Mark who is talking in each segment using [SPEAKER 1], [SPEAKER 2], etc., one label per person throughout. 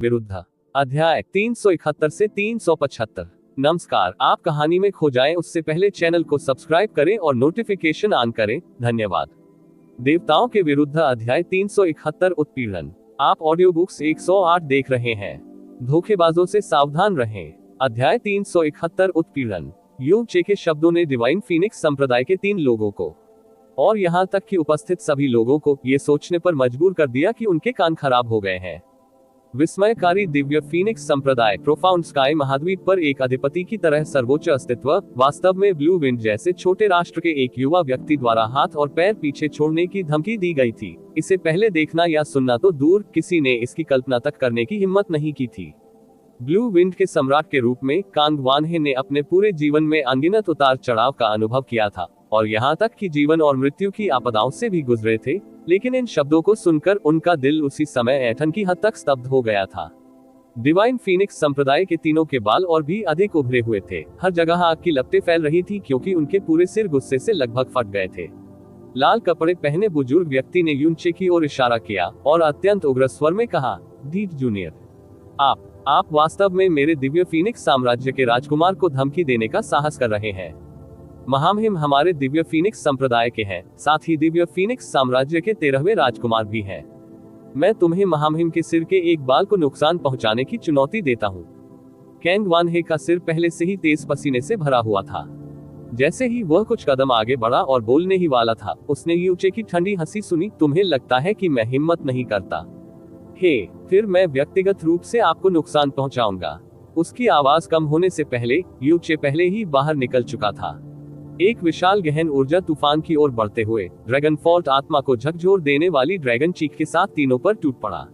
[SPEAKER 1] विरुद्ध। अध्याय 371 से 375। नमस्कार, आप कहानी में खो जाएं उससे पहले चैनल को सब्सक्राइब करें और नोटिफिकेशन ऑन करें। धन्यवाद। देवताओं के विरुद्ध अध्याय 371 उत्पीड़न। आप ऑडियो बुक्स 108 देख रहे हैं। धोखेबाजों से सावधान रहें। अध्याय 371 उत्पीड़न। यू चे के शब्दों ने डिवाइन फीनिक्स संप्रदाय के 3 लोगों को और यहां तक कि उपस्थित सभी लोगों को ये सोचने पर मजबूर कर दिया कि उनके कान खराब हो गए हैं। विस्मयकारी दिव्य फीनिक्स संप्रदाय प्रोफाउंड स्काई महाद्वीप पर एक अधिपति की तरह सर्वोच्च अस्तित्व, वास्तव में ब्लू विंड जैसे छोटे राष्ट्र के एक युवा व्यक्ति द्वारा हाथ और पैर पीछे छोड़ने की धमकी दी गई थी। इसे पहले देखना या सुनना तो दूर, किसी ने इसकी कल्पना तक करने की हिम्मत नहीं की थी। ब्लू विंड के सम्राट के रूप में कांग वानहे ने अपने पूरे जीवन में अनगिनत उतार चढ़ाव का अनुभव किया था और यहाँ तक कि जीवन और मृत्यु की आपदाओं से भी गुजरे थे, लेकिन इन शब्दों को सुनकर उनका दिल उसी समय ऐंठन की हद तक स्तब्ध हो गया था। डिवाइन फीनिक्स संप्रदाय के तीनों के बाल और भी अधिक उभरे हुए थे। हर जगह आग की लपटें फैल रही थी क्योंकि उनके पूरे सिर गुस्से से लगभग फट गए थे। लाल कपड़े पहने बुजुर्ग व्यक्ति ने यूनचे की ओर इशारा किया और अत्यंत उग्र स्वर में कहा, डीट जूनियर, आप वास्तव में मेरे दिव्य फीनिक्स साम्राज्य के राजकुमार को धमकी देने का साहस कर रहे हैं। महामहिम हमारे दिव्य फीनिक्स संप्रदाय के हैं, साथ ही दिव्य फीनिक्स साम्राज्य के 13वें राजकुमार भी हैं। मैं तुम्हें महामहिम के सिर के एक बाल को नुकसान पहुंचाने की चुनौती देता हूं। कैंग वानहे का सिर पहले से ही तेज पसीने से भरा हुआ था। जैसे ही वह कुछ कदम आगे बढ़ा और बोलने ही वाला था, उसने यूचे की ठंडी हंसी सुनी। तुम्हें लगता है कि मैं हिम्मत नहीं करता? फिर मैं व्यक्तिगत रूप से आपको नुकसान पहुंचाऊंगा। उसकी आवाज कम होने से पहले यूचे पहले ही बाहर निकल चुका था। एक विशाल गहन ऊर्जा तूफान की ओर बढ़ते हुए ड्रैगन फॉल्ट आत्मा को झकझोर देने वाली ड्रैगन चीख के साथ तीनों पर टूट पड़ा।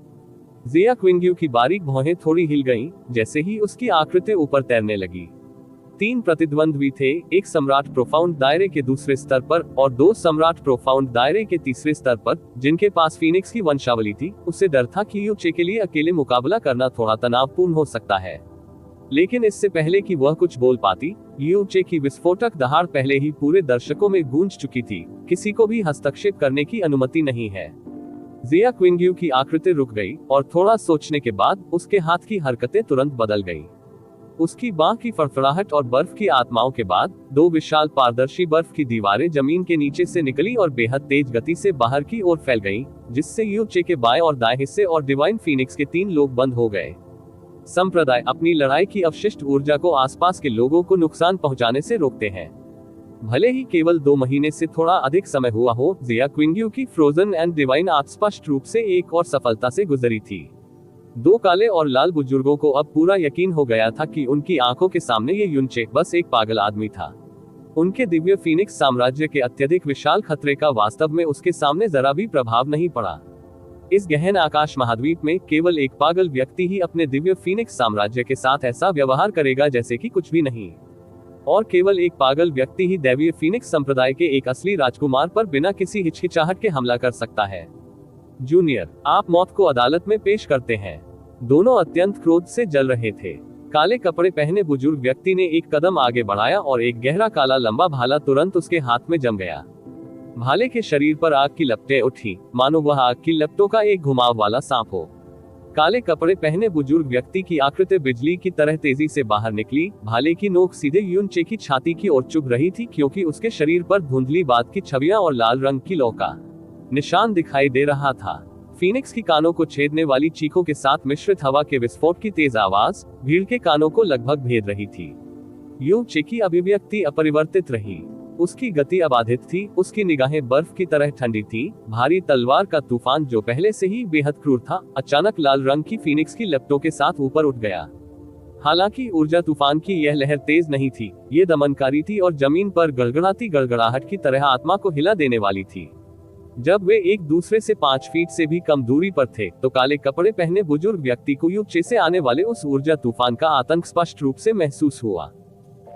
[SPEAKER 1] जिया क्विंग्यू की बारीक भौहें थोड़ी हिल गईं, जैसे ही उसकी आकृति ऊपर तैरने लगी। 3 प्रतिद्वंद्वी थे, एक सम्राट प्रोफाउंड दायरे के दूसरे स्तर पर और 2 सम्राट प्रोफाउंड दायरे के तीसरे स्तर पर, जिनके पास फीनिक्स की वंशावली थी। उसे डर था कि यूचे के लिए अकेले मुकाबला करना थोड़ा तनावपूर्ण हो सकता है, लेकिन इससे पहले कि वह कुछ बोल पाती, यूचे की विस्फोटक दहाड़ पहले ही पूरे दर्शकों में गूंज चुकी थी। किसी को भी हस्तक्षेप करने की अनुमति नहीं है। जिया क्विंग्यू की आकृति रुक गई और थोड़ा सोचने के बाद उसके हाथ की हरकतें तुरंत बदल गईं। उसकी बांह की फड़फड़ाहट और बर्फ की आत्माओं के बाद 2 विशाल पारदर्शी बर्फ की दीवारें जमीन के नीचे से निकली और बेहद तेज गति से बाहर की ओर फैल गईं, जिससे यूचे के बाएं और दाएं हिस्से और डिवाइन फीनिक्स के 3 लोग बंद हो गए। संप्रदाय अपनी लड़ाई की अवशिष्ट ऊर्जा को आसपास के लोगों को नुकसान पहुंचाने से रोकते हैं। भले ही केवल 2 महीने से थोड़ा अधिक समय हुआ हो, जिया क्विंग्यू की फ्रोजन एंड डिवाइन आर्ट स्पष्ट रूप से एक और सफलता से गुजरी थी। 2 काले और लाल बुजुर्गों को अब पूरा यकीन हो गया था कि उनकी आंखों के सामने ये यूनचे बस एक पागल आदमी था। उनके दिव्य फीनिक्स साम्राज्य के अत्यधिक विशाल खतरे का वास्तव में उसके सामने जरा भी प्रभाव नहीं पड़ा। इस गहन आकाश महाद्वीप में केवल एक पागल व्यक्ति ही अपने दिव्य फीनिक्स साम्राज्य के साथ ऐसा व्यवहार करेगा जैसे कि कुछ भी नहीं, और केवल एक पागल व्यक्ति ही दैवीय फीनिक्स संप्रदाय के एक असली राजकुमार पर बिना किसी हिचकिचाहट के हमला कर सकता है। जूनियर, आप मौत को अदालत में पेश करते हैं। दोनों अत्यंत क्रोध से जल रहे थे। काले कपड़े पहने बुजुर्ग व्यक्ति ने एक कदम आगे बढ़ाया और एक गहरा काला लंबा भाला तुरंत उसके हाथ में जम गया। भाले के शरीर पर आग की लपटें उठी, मानो वह आग की लपटों का एक घुमाव वाला सांप हो। काले कपड़े पहने बुजुर्ग व्यक्ति की आकृति बिजली की तरह तेजी से बाहर निकली। भाले की नोक सीधे यूनचे की छाती की ओर चुभ रही थी क्योंकि उसके शरीर पर धुंधली बात की छवियां और लाल रंग की लौ का निशान दिखाई दे रहा था। फीनिक्स की कानों को छेदने वाली चीखों के साथ मिश्रित हवा के विस्फोट की तेज आवाज भीड़ के कानों को लगभग भेद रही थी। यूचे की अभिव्यक्ति अपरिवर्तित रही। उसकी गति अबाधित थी, उसकी निगाहें बर्फ की तरह ठंडी थी। भारी तलवार का तूफान जो पहले से ही बेहद क्रूर था, अचानक लाल रंग की फीनिक्स की लपटों के साथ ऊपर उठ गया। हालांकि ऊर्जा तूफान की यह लहर तेज नहीं थी, ये दमनकारी थी और जमीन पर गड़गड़ाती गड़गड़ाहट की तरह आत्मा को हिला देने वाली थी। जब वे एक दूसरे से 5 फीट से भी कम दूरी पर थे, तो काले कपड़े पहने बुजुर्ग व्यक्ति को यूचे से आने वाले उस ऊर्जा तूफान का आतंक स्पष्ट रूप से महसूस हुआ।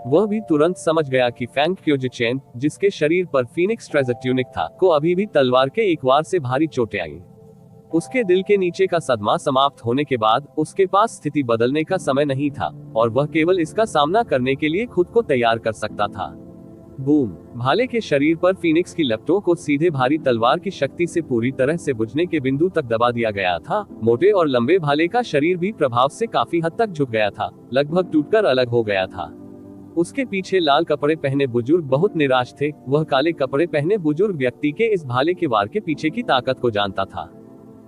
[SPEAKER 1] वह भी तुरंत समझ गया कि फैंग क्योजेचेन, जिसके शरीर पर फीनिक्स ट्रेजर ट्यूनिक था, को अभी भी तलवार के एक वार से भारी चोटें आईं। उसके दिल के नीचे का सदमा समाप्त होने के बाद उसके पास स्थिति बदलने का समय नहीं था और वह केवल इसका सामना करने के लिए खुद को तैयार कर सकता था। बूम। भाले के शरीर पर फीनिक्स की लपटों को सीधे भारी तलवार की शक्ति से पूरी तरह से बुझने के बिंदु तक दबा दिया गया था। मोटे और लंबे भाले का शरीर भी प्रभाव से काफी हद तक झुक गया था, लगभग टूटकर अलग हो गया था। उसके पीछे लाल कपड़े पहने बुजुर्ग बहुत निराश थे। वह काले कपड़े पहने बुजुर्ग व्यक्ति के इस भाले के वार के पीछे की ताकत को जानता था।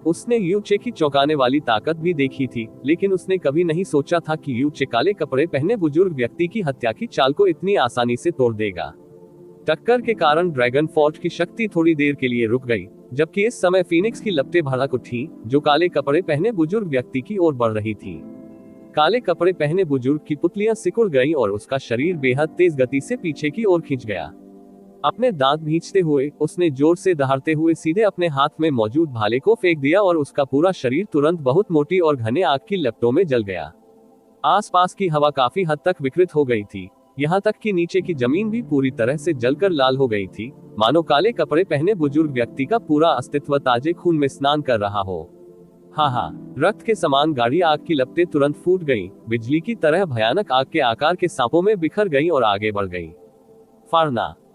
[SPEAKER 1] उसने यूचे की चौंकाने वाली ताकत भी देखी थी, लेकिन उसने कभी नहीं सोचा था कि यूचे काले कपड़े पहने बुजुर्ग व्यक्ति की हत्या की चाल को इतनी आसानी से तोड़ देगा। टक्कर के कारण ड्रैगन फोर्ट की शक्ति थोड़ी देर के लिए रुक गई, जबकि इस समय फीनिक्स की लपटें भड़क उठी, जो काले कपड़े पहने बुजुर्ग व्यक्ति की ओर बढ़ रही थी। काले कपड़े पहने बुजुर्ग की पुतलियां सिकुड़ गईं और उसका शरीर बेहद तेज गति से पीछे की ओर खिंच गया। अपने दांत भींचते हुए उसने जोर से दहाड़ते हुए सीधे अपने हाथ में मौजूद भाले को फेंक दिया और उसका पूरा शरीर तुरंत बहुत मोटी और घने आग की लपटों में जल गया। आसपास की हवा काफी हद तक विकृत हो गई थी, यहाँ तक कि नीचे की जमीन भी पूरी तरह से जलकर लाल हो गई थी, मानो काले कपड़े पहने बुजुर्ग व्यक्ति का पूरा अस्तित्व ताजे खून में स्नान कर रहा हो। हाँ, रक्त के समान गाढ़ी आग की लपटें तुरंत फूट गईं, बिजली की तरह भयानक आग के आकार के सांपों में बिखर गईं और आगे बढ़ गईं।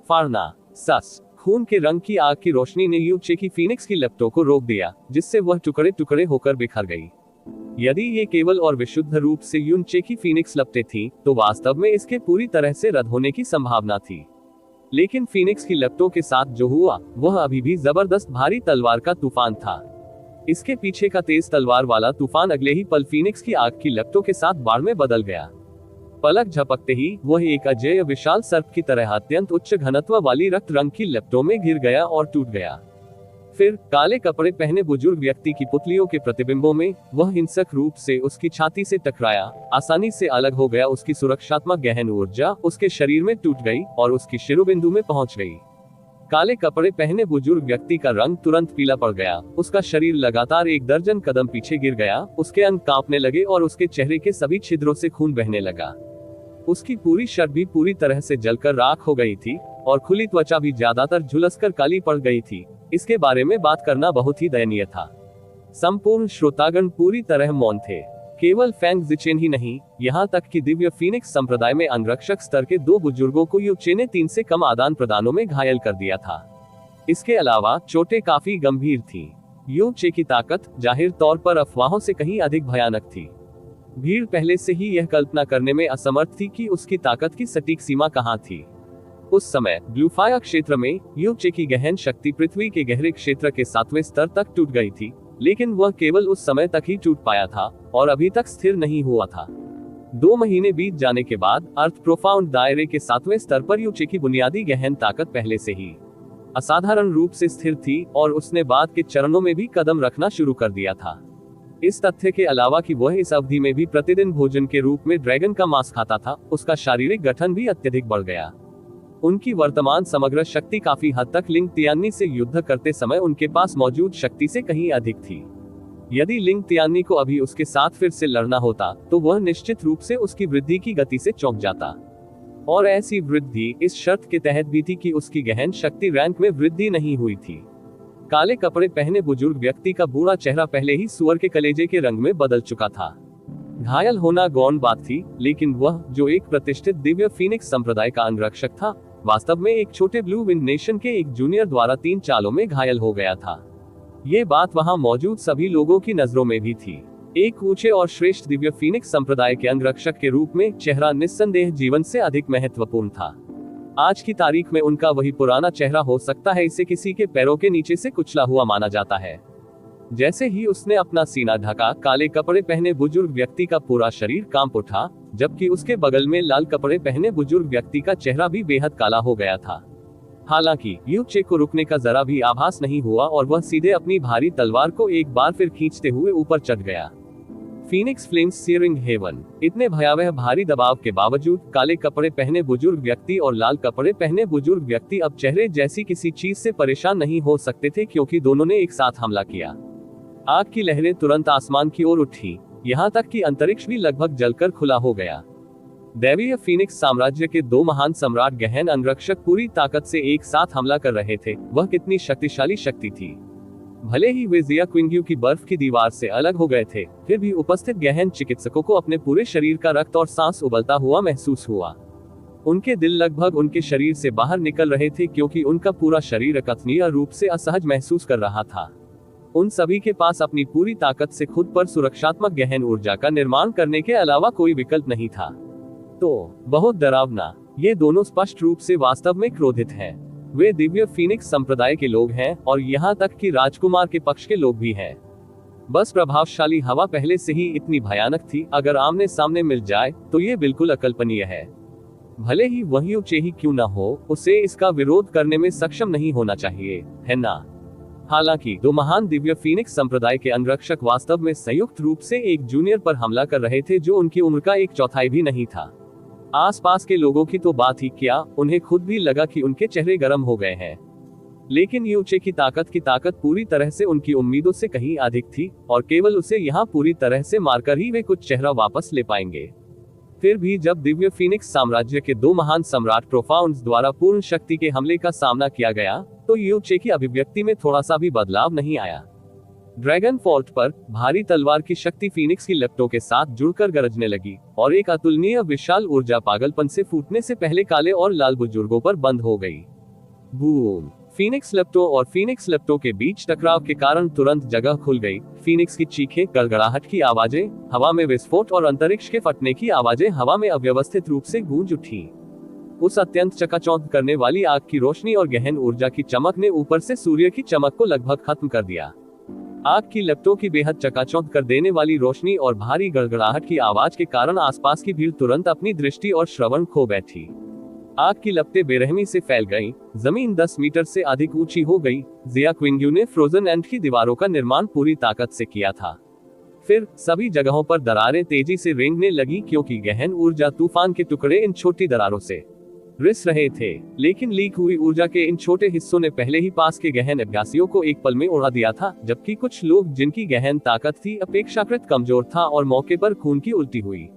[SPEAKER 1] फाड़ना, सस। खून के रंग की आग की रोशनी ने यूचे की फीनिक्स की लपटों को रोक दिया, जिससे वह टुकड़े टुकड़े होकर बिखर गई। यदि ये केवल और विशुद्ध रूप से यूचे की फीनिक्स लपटें थीं, तो वास्तव में इसके पूरी तरह से रद्द होने की संभावना थी। लेकिन फीनिक्स की लपटों के साथ जो हुआ, वह अभी भी जबरदस्त भारी तलवार का तूफान था। इसके पीछे का तेज तलवार वाला तूफान अगले ही पल फीनिक्स की आग की लपटों के साथ बाढ़ में बदल गया। पलक झपकते ही वह एक अजेय विशाल सर्प की तरह अत्यंत उच्च घनत्व वाली रक्त रंग की लपटों में घिर गया और टूट गया। फिर काले कपड़े पहने बुजुर्ग व्यक्ति की पुतलियों के प्रतिबिंबों में वह हिंसक रूप से उसकी छाती से टकराया, आसानी से अलग हो गया। उसकी सुरक्षात्मक गहन ऊर्जा उसके शरीर में टूट गई और उसकी शिरोबिंदु में पहुंच गई। काले कपड़े पहने बुजुर्ग व्यक्ति का रंग तुरंत पीला पड़ गया, उसका शरीर लगातार 1 दर्जन कदम पीछे गिर गया, उसके अंग कांपने लगे और उसके चेहरे के सभी छिद्रों से खून बहने लगा। उसकी पूरी शर्ट भी पूरी तरह से जलकर राख हो गई थी और खुली त्वचा भी ज्यादातर झुलसकर काली पड़ गई थी। इसके बारे में बात करना बहुत ही दयनीय था। संपूर्ण श्रोतागण पूरी तरह मौन थे। केवल फैंग ज़िचेन ही नहीं, यहाँ तक कि दिव्य फीनिक्स संप्रदाय में अंगरक्षक स्तर के 2 बुजुर्गों को यूचे ने 3 से कम आदान प्रदानों में घायल कर दिया था। इसके अलावा चोटें काफी गंभीर थीं। यूचे की ताकत जाहिर तौर पर अफवाहों से कहीं अधिक भयानक थी। भीड़ पहले से ही यह कल्पना करने में असमर्थ थी कि उसकी ताकत की सटीक सीमा कहाँ थी। उस समय ब्लूफायर क्षेत्र में यूचे की गहन शक्ति पृथ्वी के गहरे क्षेत्र के 7वें स्तर तक टूट गई थी, लेकिन वह केवल उस समय तक ही टूट पाया था और अभी तक स्थिर नहीं हुआ था। 2 महीने बीत जाने के बाद अर्थ प्रोफाउंड दायरे के 7वें स्तर पर यूचे की बुनियादी गहन ताकत पहले से ही असाधारण रूप से स्थिर थी और उसने बाद के चरणों में भी कदम रखना शुरू कर दिया था। इस तथ्य के अलावा कि वह इस अवधि में भी प्रतिदिन भोजन के रूप में ड्रैगन का मांस खाता था, उसका शारीरिक गठन भी अत्यधिक बढ़ गया। उनकी वर्तमान समग्र शक्ति काफी हद तक लिंग तियान्नी से युद्ध करते समय उनके पास मौजूद शक्ति से कहीं अधिक थी। यदि लिंग तियान्नी को अभी उसके साथ फिर से लड़ना होता, तो वह निश्चित रूप से उसकी वृद्धि की गति से चौंक जाता। और ऐसी वृद्धि इस शर्त के तहत भी थी कि उसकी गहन शक्ति रैंक में वृद्धि नहीं हुई थी। काले कपड़े पहने बुजुर्ग व्यक्ति का बूढ़ा चेहरा पहले ही सुअर के कलेजे के रंग में बदल चुका था। घायल होना गौण बात थी, लेकिन वह जो एक प्रतिष्ठित दिव्य फीनिक्स संप्रदाय का अंगरक्षक था, वास्तव में एक छोटे ब्लू विंड नेशन के एक जूनियर द्वारा 3 चालों में घायल हो गया था। ये बात वहां मौजूद सभी लोगों की नजरों में भी थी। एक ऊंचे और श्रेष्ठ दिव्य फीनिक्स संप्रदाय के अंगरक्षक के रूप में चेहरा निस्संदेह जीवन से अधिक महत्वपूर्ण था। आज की तारीख में उनका वही पुराना चेहरा हो सकता है, इसे किसी के पैरों के नीचे से कुचला हुआ माना जाता है। जैसे ही उसने अपना सीना ढका, काले कपड़े पहने बुजुर्ग व्यक्ति का पूरा शरीर कांप उठा, जबकि उसके बगल में लाल कपड़े पहने बुजुर्ग व्यक्ति का चेहरा भी बेहद काला हो गया था। हालांकि यूचे को रुकने का जरा भी आभास नहीं हुआ और वह सीधे अपनी भारी तलवार को एक बार फिर खींचते हुए ऊपर चढ़ गया। Phoenix flames searing heaven. इतने भयावह भारी दबाव के बावजूद काले कपड़े पहने बुजुर्ग व्यक्ति और लाल कपड़े पहने बुजुर्ग व्यक्ति अब चेहरे जैसी किसी चीज से परेशान नहीं हो सकते थे, क्योंकि दोनों ने एक साथ हमला किया। आग की लहरें तुरंत आसमान की ओर उठी, यहाँ तक कि अंतरिक्ष भी लगभग जलकर खुला हो गया। दैवीय फीनिक्स साम्राज्य के 2 महान सम्राट गहन अंगरक्षक पूरी ताकत से एक साथ हमला कर रहे थे। वह कितनी शक्तिशाली शक्ति थी। भले ही वे जिया क्विंग्यू की बर्फ की दीवार से अलग हो गए थे, फिर भी उपस्थित गहन चिकित्सकों को अपने पूरे शरीर का रक्त और सांस उबलता हुआ महसूस हुआ। उनके दिल लगभग उनके शरीर से बाहर निकल रहे थे क्योंकि उनका पूरा शरीर अकथनीय रूप से असहज महसूस कर रहा था। उन सभी के पास अपनी पूरी ताकत से खुद पर सुरक्षात्मक गहन ऊर्जा का निर्माण करने के अलावा कोई विकल्प नहीं था। तो बहुत डरावना, ये दोनों स्पष्ट रूप से वास्तव में क्रोधित हैं। वे दिव्य फीनिक्स संप्रदाय के लोग हैं और यहाँ तक कि राजकुमार के पक्ष के लोग भी हैं। बस प्रभावशाली हवा पहले से ही इतनी भयानक थी, अगर आमने सामने मिल जाए तो ये बिल्कुल अकल्पनीय है। भले ही वही ऊंचाई क्यों न हो, उसे इसका विरोध करने में सक्षम नहीं होना चाहिए, है ना? हालांकि दो महान दिव्य फीनिक्स संप्रदाय के अंगरक्षक वास्तव में संयुक्त रूप से एक जूनियर पर हमला कर रहे थे जो उनकी उम्र का 1/4 भी नहीं था। आसपास के लोगों की तो बात ही क्या, उन्हें खुद भी लगा कि उनके चेहरे गर्म हो गए हैं। लेकिन यूचे की ताकत पूरी तरह से उनकी उम्मीदों से कहीं अधिक थी और केवल उसे यहाँ पूरी तरह से मारकर ही वे कुछ चेहरा वापस ले पाएंगे। फिर भी जब दिव्य फीनिक्स साम्राज्य के दो महान सम्राट प्रोफाउंड्स द्वारा पूर्ण शक्ति के हमले का सामना किया गया तो यूचे की अभिव्यक्ति में थोड़ा सा भी बदलाव नहीं आया। ड्रैगन फोर्ट पर भारी तलवार की शक्ति फीनिक्स की लपटों के साथ जुड़कर गरजने लगी और एक अतुलनीय विशाल ऊर्जा पागलपन से फूटने से पहले काले और लाल बुजुर्गों पर बंद हो गई। बूम! फीनिक्स लपटों और फीनिक्स लपटों के बीच टकराव के कारण तुरंत जगह खुल गई। फीनिक्स की चीखें, गड़गड़ाहट की आवाजें, हवा में विस्फोट और अंतरिक्ष के फटने की आवाजें हवा में अव्यवस्थित रूप से गूंज उठी। उस अत्यंत चकाचौंध करने वाली आग की रोशनी और गहन ऊर्जा की चमक ने ऊपर से सूर्य की चमक को लगभग खत्म कर दिया। आग की लपटों की बेहद चकाचौंध कर देने वाली रोशनी और भारी गड़गड़ाहट की आवाज के कारण आसपास की भीड़ तुरंत अपनी दृष्टि और श्रवण खो बैठी। आग की लपटें बेरहमी से फैल गईं, जमीन 10 मीटर से अधिक ऊंची हो गई। जिया क्विंग्यू ने फ्रोजन एंड की दीवारों का निर्माण पूरी ताकत से किया था। फिर सभी जगहों पर दरारें तेजी से रेंगने लगी क्योंकि गहन ऊर्जा तूफान के टुकड़े इन छोटी दरारों से रिस रहे थे। लेकिन लीक हुई ऊर्जा के इन छोटे हिस्सों ने पहले ही पास के गहन अभ्यासियों को एक पल में उड़ा दिया था, जबकि कुछ लोग जिनकी गहन ताकत थी अपेक्षाकृत कमजोर था और मौके पर खून की उल्टी हुई।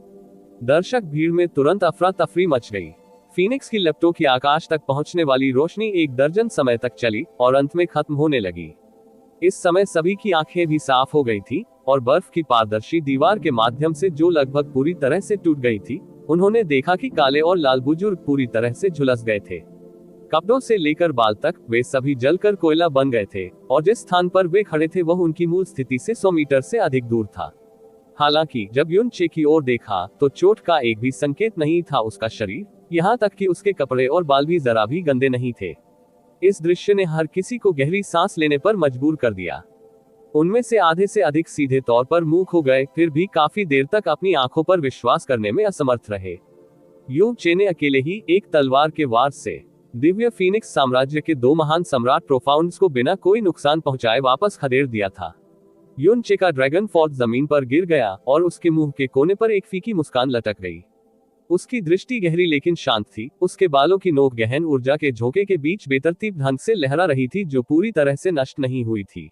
[SPEAKER 1] दर्शक भीड़ में तुरंत अफरा तफरी मच गई। फीनिक्स की लपटों की आकाश तक पहुंचने वाली रोशनी 1 दर्जन समय तक चली और अंत में खत्म होने लगी। इस समय सभी की आंखें भी साफ हो गई थी और बर्फ की पारदर्शी दीवार के माध्यम से जो लगभग पूरी तरह से टूट गई थी, उन्होंने देखा कि काले और लाल बुजुर्ग पूरी तरह से झुलस गए थे। कपड़ों से लेकर बाल तक वे सभी जलकर कोयला बन गए थे और जिस स्थान पर वे खड़े थे वह उनकी मूल स्थिति से 100 मीटर से अधिक दूर था। हालांकि जब युनचे की ओर देखा तो चोट का एक भी संकेत नहीं था। उसका शरीर, यहाँ तक कि उसके कपड़े और बाल भी जरा भी गंदे नहीं थे। इस दृश्य ने हर किसी को गहरी सांस लेने पर मजबूर कर दिया। उनमें से आधे से अधिक सीधे तौर पर मूक हो गए, फिर भी काफी देर तक अपनी आंखों पर विश्वास करने में असमर्थ रहे। यूचे ने अकेले ही एक तलवार के वार से दिव्य फीनिक्स साम्राज्य के 2 महान सम्राट प्रोफाउंड्स को बिना कोई नुकसान पहुंचाए वापस खदेड़ दिया था। युनचे का ड्रैगन फोर्ट जमीन पर गिर गया और उसके मुंह के कोने पर एक फीकी मुस्कान लटक गई। उसकी दृष्टि गहरी लेकिन शांत थी। उसके बालों की नोक गहन ऊर्जा के झोंके के बीच बेतरतीब ढंग से लहरा रही थी जो पूरी तरह से नष्ट नहीं हुई थी।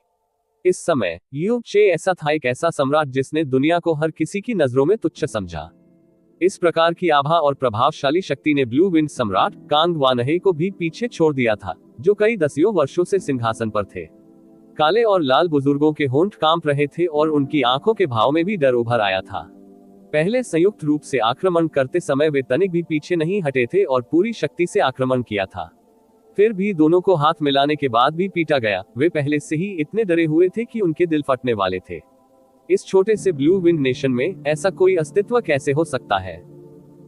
[SPEAKER 1] इस समय यूचे ऐसा था, एक ऐसा सम्राट जिसने दुनिया को हर किसी की नजरों में तुच्छ समझा। इस प्रकार की आभा और प्रभावशाली शक्ति ने ब्लू विंड सम्राट कांग वानहे को भी पीछे छोड़ दिया था, जो कई दसियों वर्षों से सिंहासन पर थे। काले और लाल बुजुर्गों के होंठ कांप रहे थे और उनकी आंखों के भाव में भी डर उभर आया था। पहले संयुक्त रूप से आक्रमण करते समय वे तनिक भी पीछे नहीं हटे थे और पूरी शक्ति से आक्रमण किया था। फिर भी दोनों को हाथ मिलाने के बाद भी पीटा गया। वे पहले से ही इतने डरे हुए थे कि उनके दिल फटने वाले थे। इस छोटे से ब्लू विंड नेशन में ऐसा कोई अस्तित्व कैसे हो सकता है?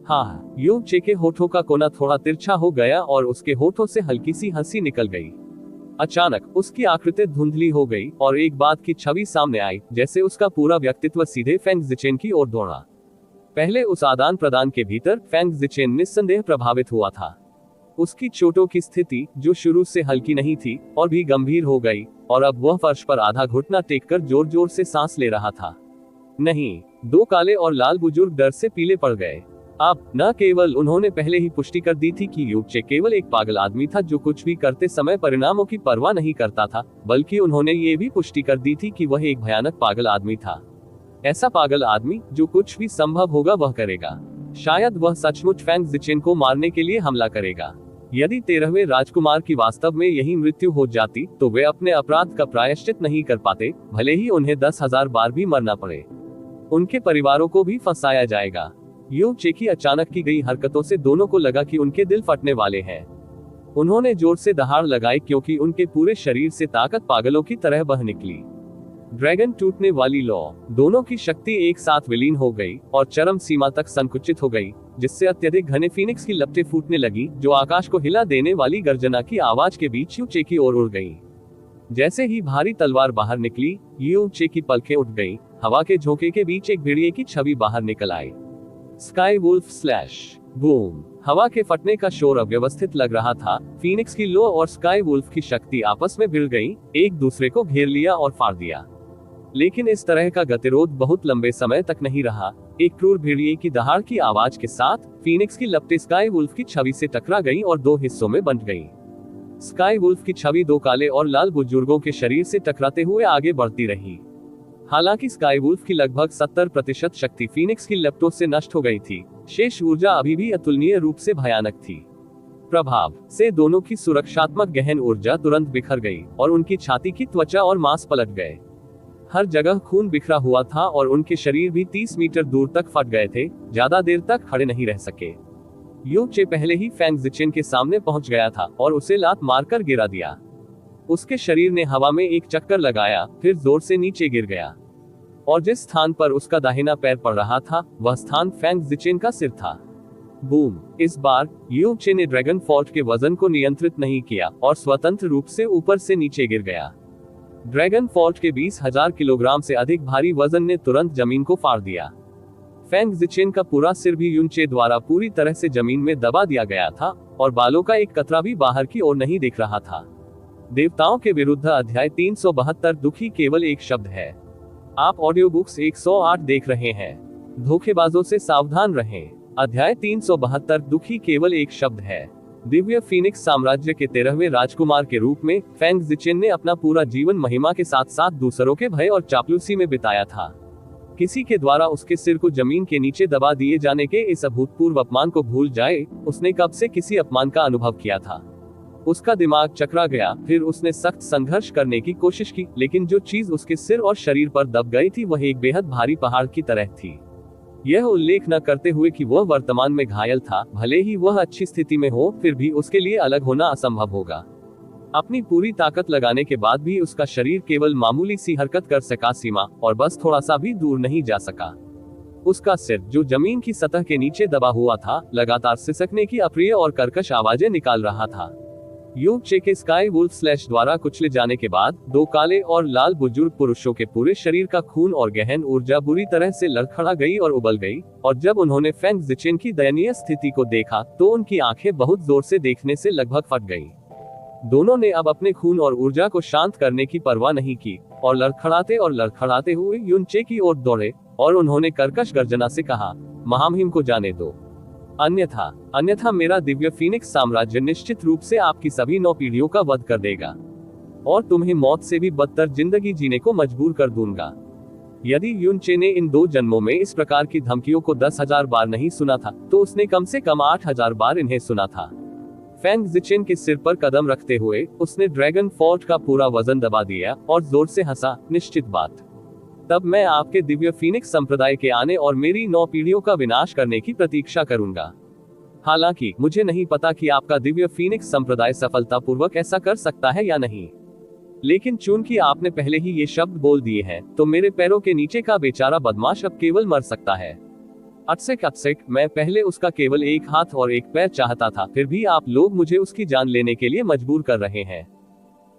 [SPEAKER 1] हाँ, यूचे के होठों का कोना थोड़ा तिरछा हो गया और उसके होठों से हल्की सी हंसी निकल गई। अचानक उसकी आकृति धुंधली हो गई और एक बात की छवि सामने आई, जैसे उसका पूरा व्यक्तित्व सीधे फेंग जिचेन की ओर दौड़ा। पहले उस आदान प्रदान के भीतर फेंग जिचेन निस्संदेह प्रभावित हुआ था। उसकी चोटों की स्थिति, जो शुरू से हल्की नहीं थी, और भी गंभीर हो गई और अब वह फर्श पर आधा घुटना टेककर जोर जोर से सांस ले रहा था। नहीं, 2 काले और लाल बुजुर्ग डर से पीले पड़ गए। अब न केवल उन्होंने पहले ही पुष्टि कर दी थी कि यूचे केवल एक पागल आदमी था जो कुछ भी करते समय परिणामों की परवाह नहीं करता था, बल्कि उन्होंने ये भी पुष्टि कर दी थी कि वह एक भयानक पागल आदमी था। ऐसा पागल आदमी जो कुछ भी संभव होगा वह करेगा। शायद वह सचमुच फेंग जिचेन को मारने के लिए हमला करेगा। यदि 13वें राजकुमार की वास्तव में यही मृत्यु हो जाती तो वे अपने अपराध का प्रायश्चित नहीं कर पाते, भले ही उन्हें 10,000 बार भी मरना पड़े। उनके परिवारों को भी फंसाया जाएगा। यू चे की अचानक की गई हरकतों से दोनों को लगा कि उनके दिल फटने वाले हैं। उन्होंने जोर से दहाड़ लगाई क्योंकि उनके पूरे शरीर से ताकत पागलों की तरह बह निकली। ड्रैगन टूटने वाली लौ, दोनों की शक्ति एक साथ विलीन हो गई और चरम सीमा तक संकुचित हो गई, जिससे अत्यधिक घने फीनिक्स की लपटें फूटने लगी, जो आकाश को हिला देने वाली गर्जना की आवाज के बीच यू चे की ओर उड़ गई। जैसे ही भारी तलवार बाहर निकली, यू चे की पलकें उठ गईं, हवा के झोंके के बीच एक भेड़िए की छवि बाहर निकल आई। Sky wolf slash boom. हवा के फटने का शोर अव्यवस्थित लग रहा था। फीनिक्स की लो और स्काई वुल्फ की शक्ति आपस में भिड़ गई, एक दूसरे को घेर लिया और फाड़ दिया। लेकिन इस तरह का गतिरोध बहुत लंबे समय तक नहीं रहा। एक क्रूर भेड़िए की दहाड़ की आवाज के साथ फीनिक्स की लपटें स्काई वुल्फ की छवि से टकरा गई और दो हिस्सों में बंट गई। स्काई वुल्फ की छवि दो काले और लाल बुजुर्गों के शरीर से टकराते हुए आगे बढ़ती रही। हालांकि स्काई वुल्फ की लगभग 70% शक्ति फीनिक्स की लपटों से नष्ट हो गई थी, शेष ऊर्जा अभी भी अतुलनीय रूप से भयानक थी। प्रभाव से दोनों की सुरक्षात्मक गहन ऊर्जा तुरंत बिखर गई और उनकी छाती की त्वचा और मांस पलट गए। हर जगह खून बिखरा हुआ था और उनके शरीर भी 30 मीटर दूर तक फट गए थे, ज्यादा देर तक खड़े नहीं रह सके। यू चे पहले ही फैंग जिचेन के सामने पहुंच गया था और उसे लात मारकर गिरा दिया। उसके शरीर ने हवा में एक चक्कर लगाया, फिर जोर से नीचे गिर गया और जिस स्थान पर उसका दाहिना पैर पड़ रहा था, वह स्थान फैंग जिचेन का सिर था। बूम। इस बार यू चे ने ड्रैगन फोर्ट के वजन को नियंत्रित नहीं किया और स्वतंत्र रूप से ऊपर से नीचे गिर गया। ड्रैगन फोर्ट के 20,000 किलोग्राम से अधिक भारी वजन ने तुरंत जमीन को फाड़ दिया। फैंग जिचेन का पूरा सिर भी युन चे द्वारा पूरी तरह से जमीन में दबा दिया गया था और बालों का एक कतरा भी बाहर की ओर नहीं दिख रहा था। देवताओं के विरुद्ध अध्याय 372 दुखी केवल एक शब्द है। आप ऑडियो बुक्स 108 देख रहे हैं। धोखेबाजों से सावधान रहें। अध्याय 372 दुखी केवल एक शब्द है। दिव्य फीनिक्स साम्राज्य के 13वें राजकुमार के रूप में फैंग जिचेन ने अपना पूरा जीवन महिमा के साथ साथ दूसरों के भय और चापलूसी में बिताया था। किसी के द्वारा उसके सिर को जमीन के नीचे दबा दिए जाने के इस अभूतपूर्व अपमान को भूल जाए, उसने कब से किसी अपमान का अनुभव किया था। उसका दिमाग चकरा गया। फिर उसने सख्त संघर्ष करने की कोशिश की, लेकिन जो चीज उसके सिर और शरीर पर दब गई थी वह एक बेहद भारी पहाड़ की तरह थी। यह उल्लेख न करते हुए कि वह वर्तमान में घायल था, भले ही वह अच्छी स्थिति में हो, फिर भी उसके लिए अलग होना असंभव होगा। अपनी पूरी ताकत लगाने के बाद भी उसका शरीर केवल मामूली सी हरकत कर सका, सीमा और बस थोड़ा सा भी दूर नहीं जा सका। उसका सिर, जो जमीन की सतह के नीचे दबा हुआ था, लगातार सिसकने की अप्रिय और कर्कश आवाजें निकाल रहा था। यू चे के स्काई वुल्फ स्लैश द्वारा कुचले जाने के बाद दो काले और लाल बुजुर्ग पुरुषों के पूरे शरीर का खून और गहन ऊर्जा बुरी तरह से लड़खड़ा गई और उबल गई, और जब उन्होंने फैंग जिचेन की दयनीय स्थिति को देखा तो उनकी आंखें बहुत जोर से देखने से लगभग फट गईं। दोनों ने अब अपने खून और ऊर्जा को शांत करने की परवाह नहीं की और लड़खड़ाते हुए युन चे की ओर दौड़े और उन्होंने कर्कश गर्जना से कहा, महामहिम को जाने दो, अन्यथा मेरा दिव्य फीनिक्स साम्राज्य निश्चित रूप से आपकी सभी 9 पीढ़ियों का वध कर देगा और तुम्हें मौत से भी बदतर जिंदगी जीने को मजबूर कर दूंगा। यदि युन चे ने इन 2 जन्मों में इस प्रकार की धमकियों को 10,000 बार नहीं सुना था, तो उसने कम से कम 8,000 बार इन्हें सुना था। फैंग जिचेन के सिर पर कदम रखते हुए उसने ड्रैगन फोर्ट का पूरा वजन दबा दिया और जोर से हंसा, निश्चित बात, तब मैं आपके दिव्य फीनिक्स संप्रदाय के आने और मेरी 9 पीढ़ियों का विनाश करने की प्रतीक्षा करूंगा। हालांकि मुझे नहीं पता कि आपका दिव्य फीनिक्स संप्रदाय सफलतापूर्वक ऐसा कर सकता है या नहीं, लेकिन चूंकि आपने पहले ही ये शब्द बोल दिए हैं, तो मेरे पैरों के नीचे का बेचारा बदमाश अब केवल मर सकता है। अटसेक, मैं पहले उसका केवल एक हाथ और एक पैर चाहता था, फिर भी आप लोग मुझे उसकी जान लेने के लिए मजबूर कर रहे हैं।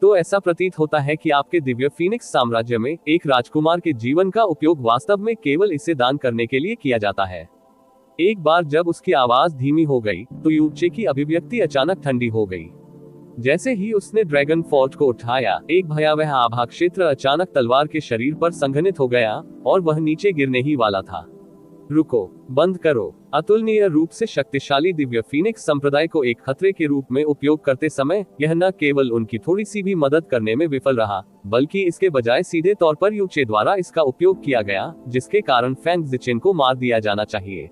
[SPEAKER 1] तो ऐसा प्रतीत होता है कि आपके दिव्य फीनिक्स साम्राज्य में एक राजकुमार के जीवन का उपयोग वास्तव में केवल इसे दान करने के लिए किया जाता है। एक बार जब उसकी आवाज धीमी हो गई, तो यू चे की अभिव्यक्ति अचानक ठंडी हो गई। जैसे ही उसने ड्रैगन फोर्ट को उठाया, एक भयावह आभा क्षेत्र अचानक तलवार के शरीर पर संघनित हो गया और वह नीचे गिरने ही वाला था। रुको, बंद करो। अतुलनीय रूप से शक्तिशाली दिव्य फीनिक्स संप्रदाय को एक खतरे के रूप में उपयोग करते समय यह न केवल उनकी थोड़ी सी भी मदद करने में विफल रहा, बल्कि इसके बजाय सीधे तौर पर यू चे द्वारा इसका उपयोग किया गया, जिसके कारण फैंग जिचेन को मार दिया जाना चाहिए।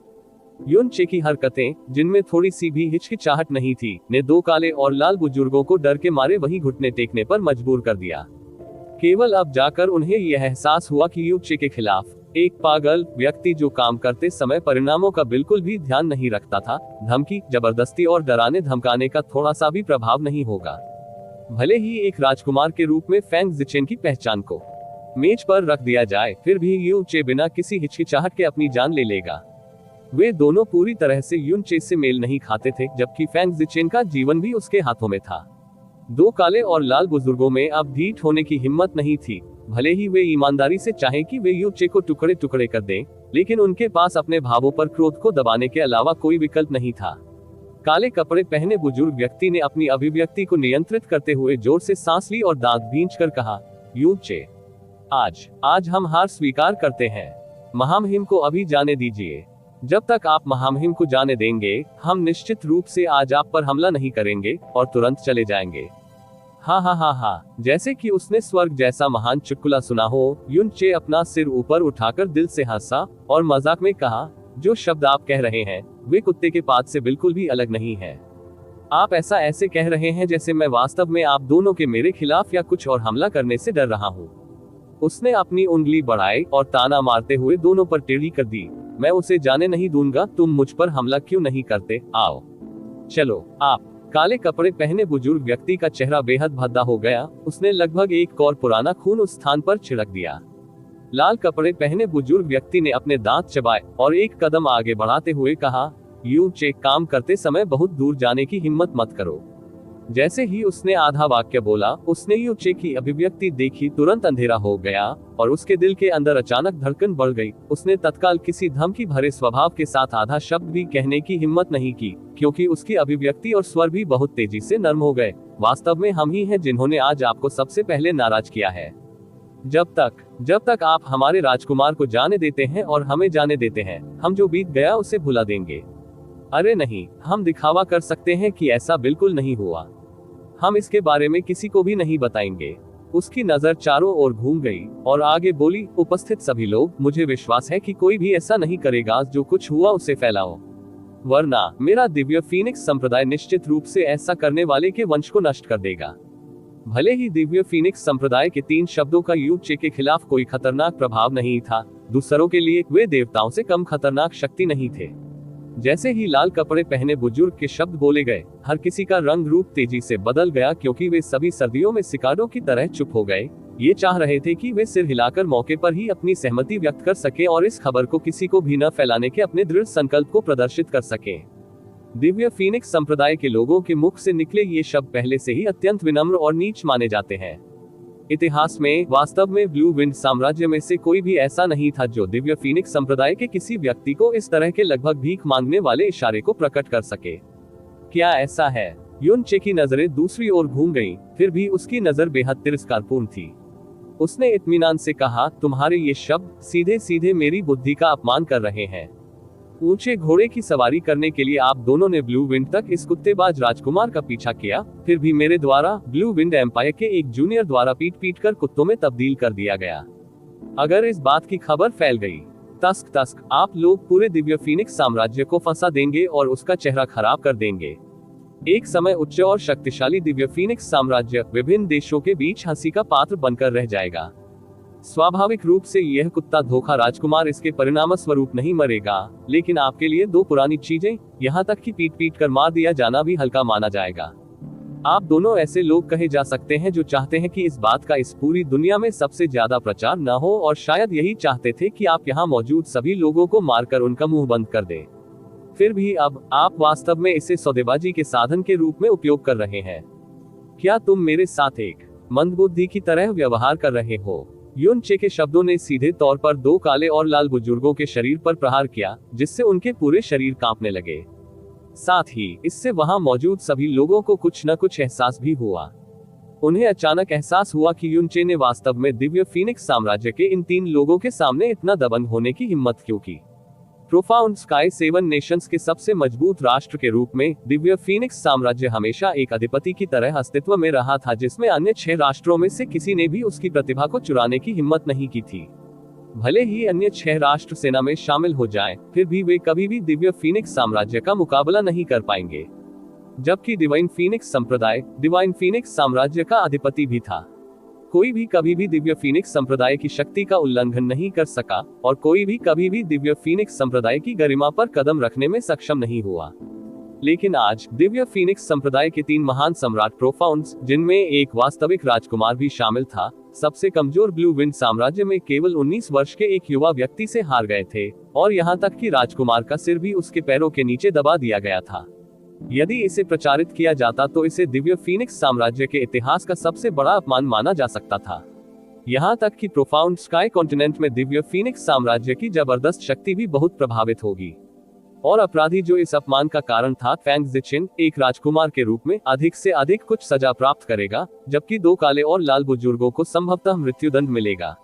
[SPEAKER 1] युन चे की हरकतें, जिनमें थोड़ी सी भी हिचकिचाहट नहीं थी, ने 2 काले और लाल बुजुर्गों को डर के मारे वही घुटने टेकने पर मजबूर कर दिया। केवल अब जाकर उन्हें यह एहसास हुआ कि यू चे के खिलाफ एक पागल व्यक्ति जो काम करते समय परिणामों का बिल्कुल भी ध्यान नहीं रखता था। धमकी, जबरदस्ती और डराने धमकाने का थोड़ा सा भी प्रभाव नहीं होगा। भले ही एक राजकुमार के रूप में फेंग ज़िचेन की पहचान को मेज पर रख दिया जाए, फिर भी यू चे बिना किसी हिचकिचाहट के अपनी जान ले लेगा। वे दोनों पूरी तरह से युन चे से मेल नहीं खाते थे, जबकि फेंग ज़िचेन का जीवन भी उसके हाथों में था। दो काले और लाल बुजुर्गों में अब ढीठ होने की हिम्मत नहीं थी। भले ही वे ईमानदारी से चाहें कि वे यू चे को टुकड़े टुकड़े कर दें, लेकिन उनके पास अपने भावों पर क्रोध को दबाने के अलावा कोई विकल्प नहीं था। काले कपड़े पहने बुजुर्ग व्यक्ति ने अपनी अभिव्यक्ति को नियंत्रित करते हुए जोर से सांस ली और दांत भींचकर कहा, यू चे, आज हम हार स्वीकार करते हैं। महामहिम को अभी जाने दीजिए। जब तक आप महामहिम को जाने देंगे, हम निश्चित रूप से आज आप पर हमला नहीं करेंगे और तुरंत चले जाएंगे। हा, जैसे कि उसने स्वर्ग जैसा महान चुटकुला सुना हो, युन चे अपना सिर ऊपर उठाकर दिल से हंसा और मजाक में कहा, जो शब्द आप कह रहे हैं वे कुत्ते के पात से बिल्कुल भी अलग नहीं है। आप ऐसा ऐसे कह रहे हैं जैसे मैं वास्तव में आप दोनों के मेरे खिलाफ या कुछ और हमला करने से डर रहा हूँ। उसने अपनी उंगली बढ़ाई और ताना मारते हुए दोनों पर टेढ़ी कर दी। मैं उसे जाने नहीं दूंगा, तुम मुझ पर हमला क्यों नहीं करते? आओ चलो। आप काले कपड़े पहने बुजुर्ग व्यक्ति का चेहरा बेहद भद्दा हो गया। उसने लगभग एक कौर पुराना खून उस स्थान पर छिड़क दिया। लाल कपड़े पहने बुजुर्ग व्यक्ति ने अपने दांत चबाए और एक कदम आगे बढ़ाते हुए कहा, यू चे, काम करते समय बहुत दूर जाने की हिम्मत मत करो। जैसे ही उसने आधा वाक्य बोला, उसने यू चे की अभिव्यक्ति देखी, तुरंत अंधेरा हो गया और उसके दिल के अंदर अचानक धड़कन बढ़ गई। उसने तत्काल किसी धमकी भरे स्वभाव के साथ आधा शब्द भी कहने की हिम्मत नहीं की, क्योंकि उसकी अभिव्यक्ति और स्वर भी बहुत तेजी से नर्म हो गए। वास्तव में हम ही हैं जिन्होंने आज आपको सबसे पहले नाराज किया है। जब तक आप हमारे राजकुमार को जाने देते हैं और हमें जाने देते हैं, हम जो बीत गया उसे भुला देंगे। अरे नहीं, हम दिखावा कर सकते हैं कि ऐसा बिल्कुल नहीं हुआ। हम इसके बारे में किसी को भी नहीं बताएंगे। उसकी नजर चारों ओर घूम गई और आगे बोली, उपस्थित सभी लोग, मुझे विश्वास है कि कोई भी ऐसा नहीं करेगा जो कुछ हुआ उसे फैलाओ, वरना मेरा दिव्य फीनिक्स संप्रदाय निश्चित रूप से ऐसा करने वाले के वंश को नष्ट कर देगा। भले ही दिव्य फीनिक्स संप्रदाय के 3 शब्दों का यू चे के खिलाफ कोई खतरनाक प्रभाव नहीं था, दूसरों के लिए वे देवताओं से कम खतरनाक शक्ति नहीं थे। जैसे ही लाल कपड़े पहने बुजुर्ग के शब्द बोले गए, हर किसी का रंग रूप तेजी से बदल गया, क्योंकि वे सभी सर्दियों में सिकारों की तरह चुप हो गए। ये चाह रहे थे कि वे सिर हिलाकर मौके पर ही अपनी सहमति व्यक्त कर सके और इस खबर को किसी को भी न फैलाने के अपने दृढ़ संकल्प को प्रदर्शित कर सके। दिव्य फीनिक्स संप्रदाय के लोगों के मुख से निकले ये शब्द पहले से ही अत्यंत विनम्र और नीच माने जाते हैं। इतिहास में वास्तव में ब्लू विंड साम्राज्य में से कोई भी ऐसा नहीं था जो दिव्य फीनिक्स संप्रदाय के किसी व्यक्ति को इस तरह के लगभग भीख मांगने वाले इशारे को प्रकट कर सके। क्या ऐसा है? युन चे की नजरें दूसरी ओर घूम गईं, फिर भी उसकी नजर बेहद तिरस्कारपूर्ण थी। उसने इत्मीनान से कहा, तुम्हारे ये शब्द सीधे सीधे मेरी बुद्धि का अपमान कर रहे हैं। ऊंचे घोड़े की सवारी करने के लिए आप दोनों ने ब्लू विंड तक इस कुत्तेबाज राजकुमार का पीछा किया, फिर भी मेरे द्वारा ब्लू विंड एम्पायर के एक जूनियर द्वारा पीट पीट कर कुत्तों में तब्दील कर दिया गया। अगर इस बात की खबर फैल गई, तस्क आप लोग पूरे दिव्य फीनिक्स साम्राज्य को फंसा देंगे और उसका चेहरा खराब कर देंगे। एक समय उच्च और शक्तिशाली दिव्य फीनिक्स साम्राज्य विभिन्न देशों के बीच हंसी का पात्र बनकर रह जाएगा। स्वाभाविक रूप से यह कुत्ता धोखा राजकुमार इसके परिणाम स्वरूप नहीं मरेगा, लेकिन आपके लिए 2 पुरानी चीजें, यहाँ तक कि पीट पीट कर मार दिया जाना भी हल्का माना जाएगा। आप दोनों ऐसे लोग कहे जा सकते हैं जो चाहते हैं कि इस बात का इस पूरी दुनिया में सबसे ज्यादा प्रचार न हो, और शायद यही चाहते थे कि आप यहाँ मौजूद सभी लोगों को मारकर उनका मुंह बंद कर दें। फिर भी अब आप वास्तव में इसे सौदेबाजी के साधन के रूप में उपयोग कर रहे हैं। क्या तुम मेरे साथ एक मंदबुद्धि की तरह व्यवहार कर रहे हो? युन चे के शब्दों ने सीधे तौर पर 2 काले और लाल बुजुर्गों के शरीर पर प्रहार किया, जिससे उनके पूरे शरीर कांपने लगे। साथ ही इससे वहां मौजूद सभी लोगों को कुछ न कुछ एहसास भी हुआ। उन्हें अचानक एहसास हुआ कि युन चे ने वास्तव में दिव्य फीनिक्स साम्राज्य के इन 3 लोगों के सामने इतना दबंग होने की हिम्मत क्यों की। प्रोफाउंड स्काई 7 नेशंस के सबसे मजबूत राष्ट्र के रूप में दिव्य फीनिक्स साम्राज्य हमेशा एक अधिपति की तरह अस्तित्व में रहा था, जिसमें अन्य 6 राष्ट्रों में से किसी ने भी उसकी प्रतिभा को चुराने की हिम्मत नहीं की थी। भले ही अन्य 6 राष्ट्र सेना में शामिल हो जाएं, फिर भी वे कभी भी दिव्य फीनिक्स साम्राज्य का मुकाबला नहीं कर पाएंगे, जबकि डिवाइन फीनिक्स संप्रदाय डिवाइन फीनिक्स साम्राज्य का अधिपति भी था। कोई भी कभी भी दिव्य फीनिक्स संप्रदाय की शक्ति का उल्लंघन नहीं कर सका, और कोई भी कभी भी दिव्य फीनिक्स संप्रदाय की गरिमा पर कदम रखने में सक्षम नहीं हुआ। लेकिन आज दिव्य फीनिक्स संप्रदाय के 3 महान सम्राट प्रोफाउंड्स, जिनमें एक वास्तविक राजकुमार भी शामिल था, सबसे कमजोर ब्लू विंड साम्राज्य में केवल 19 वर्ष के एक युवा व्यक्ति से हार गए थे, और यहाँ तक कि राजकुमार का सिर भी उसके पैरों के नीचे दबा दिया गया था। यदि इसे प्रचारित किया जाता तो इसे दिव्य फीनिक्स साम्राज्य के इतिहास का सबसे बड़ा अपमान माना जा सकता था। यहाँ तक कि प्रोफाउंड स्काई कॉन्टिनेंट में दिव्य फीनिक्स साम्राज्य की जबरदस्त शक्ति भी बहुत प्रभावित होगी। और अपराधी जो इस अपमान का कारण था, फैंग ज़िचिन, एक राजकुमार के रूप में अधिक से अधिक कुछ सजा प्राप्त करेगा, जबकि 2 काले और लाल बुजुर्गों को संभवतः मृत्युदंड मिलेगा।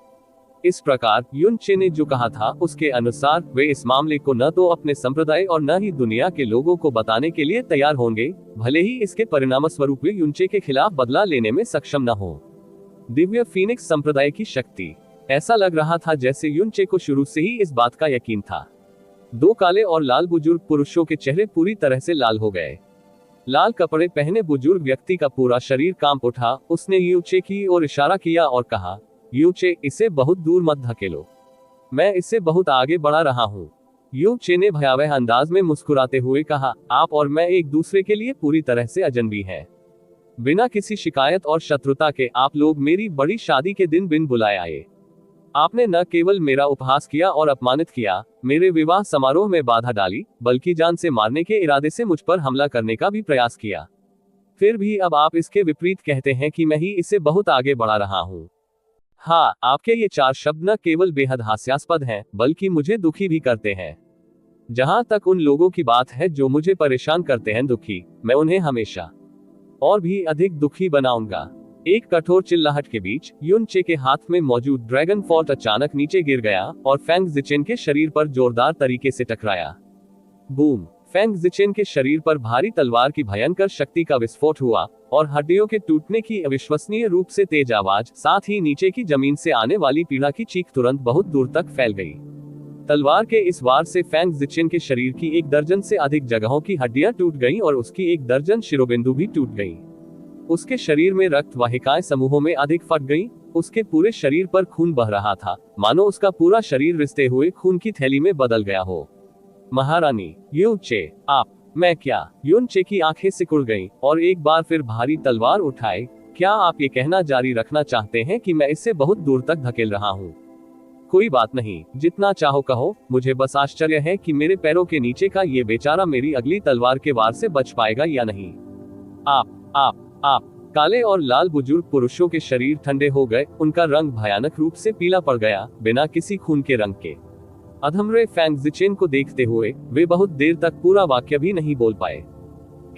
[SPEAKER 1] इस प्रकार युन चे ने जो कहा था, उसके अनुसार वे इस मामले को न तो अपने संप्रदाय और न ही दुनिया के लोगों को बताने के लिए तैयार होंगे, भले ही इसके परिणामस्वरूप वे युनचे के खिलाफ बदला लेने में सक्षम न हो। दिव्य फीनिक्स संप्रदाय की शक्ति। ऐसा लग रहा था जैसे युनचे को शुरू से ही इस बात का यकीन था। 2 काले और लाल बुजुर्ग पुरुषों के चेहरे पूरी तरह से लाल हो गए। लाल कपड़े पहने बुजुर्ग व्यक्ति का पूरा शरीर कांप उठा। उसने युनचे की ओर इशारा किया और कहा, युनचे, इसे बहुत दूर मत धकेलो, मैं इससे बहुत आगे बढ़ा रहा हूँ। युनचे ने भयावह अंदाज में मुस्कुराते हुए कहा, आप और मैं एक दूसरे के लिए पूरी तरह से अजनबी हैं। बिना किसी शिकायत और शत्रुता के आप लोग मेरी बड़ी शादी के दिन बिन बुलाए आए। आपने न केवल मेरा उपहास किया और अपमानित किया, मेरे विवाह समारोह में बाधा डाली, बल्कि जान से मारने के इरादे से मुझ पर हमला करने का भी प्रयास किया। फिर भी अब आप इसके विपरीत कहते हैं कि मैं ही इसे बहुत आगे बढ़ा रहा हूँ। हाँ, आपके ये 4 शब्द न केवल बेहद हास्यास्पद हैं, बल्कि मुझे दुखी भी करते हैं। जहां तक उन लोगों की बात है जो मुझे परेशान करते हैं दुखी, मैं उन्हें हमेशा और भी अधिक दुखी बनाऊंगा। एक कठोर चिल्लाहट के बीच युनचे के हाथ में मौजूद ड्रैगन फॉर्ट अचानक नीचे गिर गया और फैंग ज़िचिन के शरीर पर जोरदार तरीके से टकराया। बूम! फैंग ज़िचिन के शरीर पर भारी तलवार की भयंकर शक्ति का विस्फोट हुआ और हड्डियों के टूटने की अविश्वसनीय रूप से तेज आवाज, साथ ही नीचे की जमीन से आने वाली पीड़ा की चीख तुरंत बहुत दूर तक फैल गई। तलवार के इस वार से फैंग ज़िचिन के शरीर की 1 दर्जन से अधिक जगहों की हड्डियां टूट गईं और उसकी 1 दर्जन शिरोबिंदु भी टूट गईं। उसके शरीर में रक्त वाहिकाएं समूहों में अधिक फट गईं। उसके पूरे शरीर पर खून बह रहा था, मानो उसका पूरा शरीर रिसते हुए खून की थैली में बदल गया हो। महारानी, युनचे, आप, मैं क्या? युनचे की आंखें सिकुड़ गईं और एक बार फिर भारी तलवार उठाए, क्या आप ये कहना जारी रखना चाहते हैं कि मैं इसे बहुत दूर तक धकेल रहा हूँ? कोई बात नहीं, जितना चाहो कहो, मुझे बस आश्चर्य है कि मेरे पैरों के नीचे का ये बेचारा मेरी अगली तलवार के वार से बच पाएगा या नहीं। आप काले और लाल बुजुर्ग पुरुषों के शरीर ठंडे हो गए, उनका रंग भयानक रूप से पीला पड़ गया, बिना किसी खून के रंग के। अधमरे फैंग ज़िचिन को देखते हुए वे बहुत देर तक पूरा वाक्य भी नहीं बोल पाए।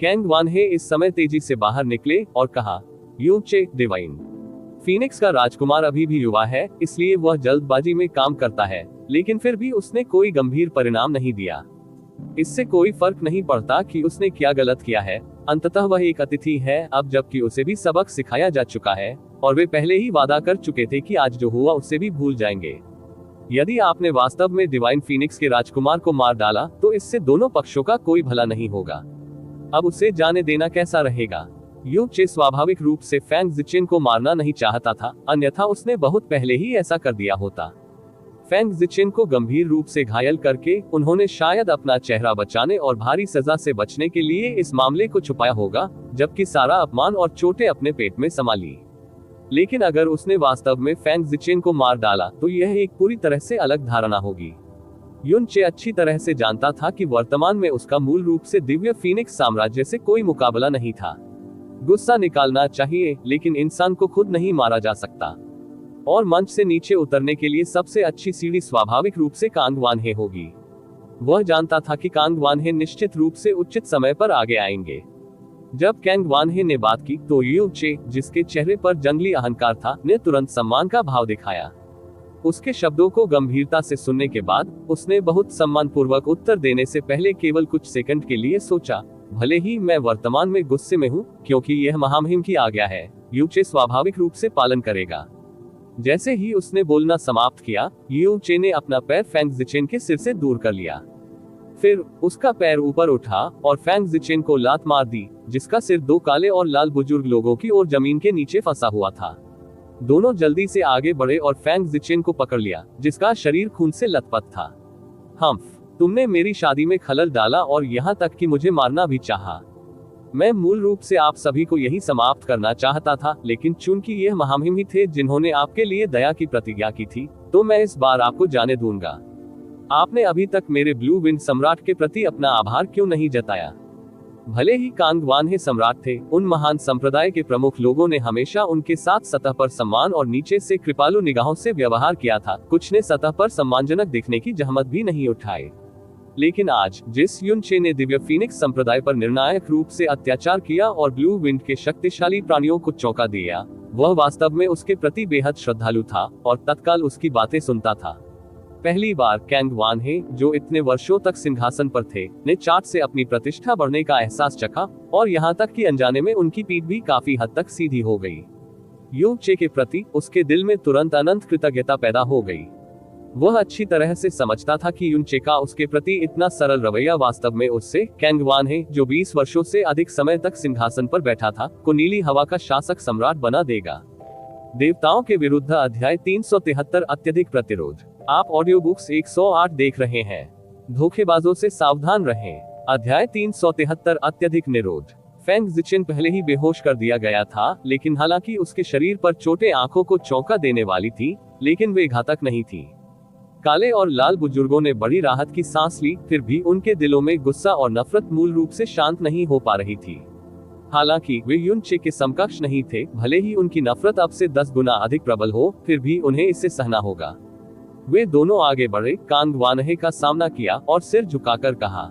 [SPEAKER 1] कैंग वानहे इस समय तेजी से बाहर निकले और कहा, युनचे, डिवाइन फीनिक्स का राजकुमार अभी भी युवा है, इसलिए वह जल्दबाजी में काम करता है, लेकिन फिर भी उसने कोई गंभीर परिणाम नहीं दिया। इससे कोई फर्क नहीं पड़ता कि उसने क्या गलत किया है, अंततः वह एक अतिथि है अब, जबकि उसे भी सबक सिखाया जा चुका है और वे पहले ही वादा कर चुके थे कि आज जो हुआ उसे भी भूल जाएंगे। यदि आपने वास्तव में डिवाइन फीनिक्स के राजकुमार को मार डाला तो इससे दोनों पक्षों का कोई भला नहीं होगा। अब उसे जाने देना कैसा रहेगा? युनचे स्वाभाविक रूप से फैंग ज़िचिन को मारना नहीं चाहता था, अन्यथा उसने बहुत पहले ही ऐसा कर दिया होता। फैंग ज़िचिन को गंभीर रूप से घायल करके उन्होंने शायद अपना चेहरा बचाने और भारी सजा से बचने के लिए इस मामले को छुपाया होगा, जबकि सारा अपमान और चोटें अपने पेट में समा ली। लेकिन अगर उसने वास्तव में फैंग ज़िचिन को मार डाला तो यह एक पूरी तरह से अलग धारणा होगी। युनचे अच्छी तरह से जानता था कि वर्तमान में उसका मूल रूप से दिव्य फीनिक्स साम्राज्य से कोई मुकाबला नहीं था। गुस्सा निकालना चाहिए, लेकिन इंसान को खुद नहीं मारा जा सकता। और मंच से नीचे उतरने के लिए सबसे अच्छी सीढ़ी स्वाभाविक रूप से कांग वानहे होगी। वह जानता था कि कांग वानहे निश्चित रूप से उचित समय पर आगे आएंगे। जब कैंग वानहे ने बात की तो युनचे, जिसके चेहरे पर जंगली अहंकार था, ने तुरंत सम्मान का भाव दिखाया। उसके शब्दों को गंभीरता से सुनने के बाद उसने बहुत सम्मानपूर्वक उत्तर देने से पहले केवल कुछ सेकंड के लिए सोचा, भले ही मैं वर्तमान में गुस्से में हूँ, क्योंकि यह महामहिम की आज्ञा है, युनचे स्वाभाविक रूप से पालन करेगा। जैसे ही उसने बोलना समाप्त किया, युनचे ने अपना पैर फैंग ज़िचिन के सिर से दूर कर लिया। फिर उसका पैर ऊपर उठा और फैंग ज़िचिन को लात मार दी, जिसका सिर 2 काले और लाल बुजुर्ग लोगों की ओर जमीन के नीचे फंसा हुआ था। दोनों जल्दी से आगे बढ़े और फैंग जिचेन को पकड़ लिया, जिसका शरीर खून से लथपथ था। हम्फ, तुमने मेरी शादी में खलल डाला और यहाँ तक कि मुझे मारना भी चाहा। मैं मूल रूप से आप सभी को यही समाप्त करना चाहता था, लेकिन चूंकि यह महामहिम ही थे जिन्होंने आपके लिए दया की प्रतिज्ञा की थी, तो मैं इस बार आपको जाने दूंगा। आपने अभी तक मेरे ब्लू विंड सम्राट के प्रति अपना आभार क्यों नहीं जताया? भले ही कांग वानहे सम्राट थे, उन महान संप्रदाय के प्रमुख लोगों ने हमेशा उनके साथ सतह पर सम्मान और नीचे से कृपालु निगाहों से व्यवहार किया था। कुछ ने सतह पर सम्मानजनक दिखने की जहमत भी नहीं उठाई। लेकिन आज जिस युनचे ने दिव्य फीनिक्स संप्रदाय पर निर्णायक रूप से अत्याचार किया और ब्लू विंड के शक्तिशाली प्राणियों को चौंका दिया, वह वास्तव में उसके प्रति बेहद श्रद्धालु था और तत्काल उसकी बातें सुनता था। पहली बार कैंग वानहे, जो इतने वर्षों तक सिंहासन पर थे, ने चाट से अपनी प्रतिष्ठा बढ़ने का एहसास चखा और यहाँ तक कि अनजाने में उनकी पीठ भी काफी हद तक सीधी हो गई। युनचे के प्रति उसके दिल में तुरंत अनंत कृतज्ञता पैदा हो गई। वह अच्छी तरह से समझता था कि युनचे का उसके प्रति इतना सरल रवैया वास्तव में उससे, कैंग वानहे, जो 20 वर्षों से अधिक समय तक सिंहासन पर बैठा था, को नीली हवा का शासक सम्राट बना देगा। देवताओं के विरुद्ध अध्याय 373 अत्यधिक प्रतिरोध। आप ऑडियो बुक्स 108 देख रहे हैं। धोखेबाजों से सावधान रहें। अध्याय 373 अत्यधिक निरोध। फैंग जिचेन पहले ही बेहोश कर दिया गया था, लेकिन हालांकि उसके शरीर पर चोटें आंखों को चौंका देने वाली थी, लेकिन वे घातक नहीं थी। काले और लाल बुजुर्गों ने बड़ी राहत की सांस ली, फिर भी उनके दिलों में गुस्सा और नफरत मूल रूप से शांत नहीं हो पा रही थी। हालांकि वे युनचे के समकक्ष नहीं थे, भले ही उनकी नफरत अब से 10 गुना अधिक प्रबल हो, फिर भी उन्हें इससे सहना होगा। वे दोनों आगे बढ़े, कांग वानहे का सामना किया और सिर झुकाकर कहा,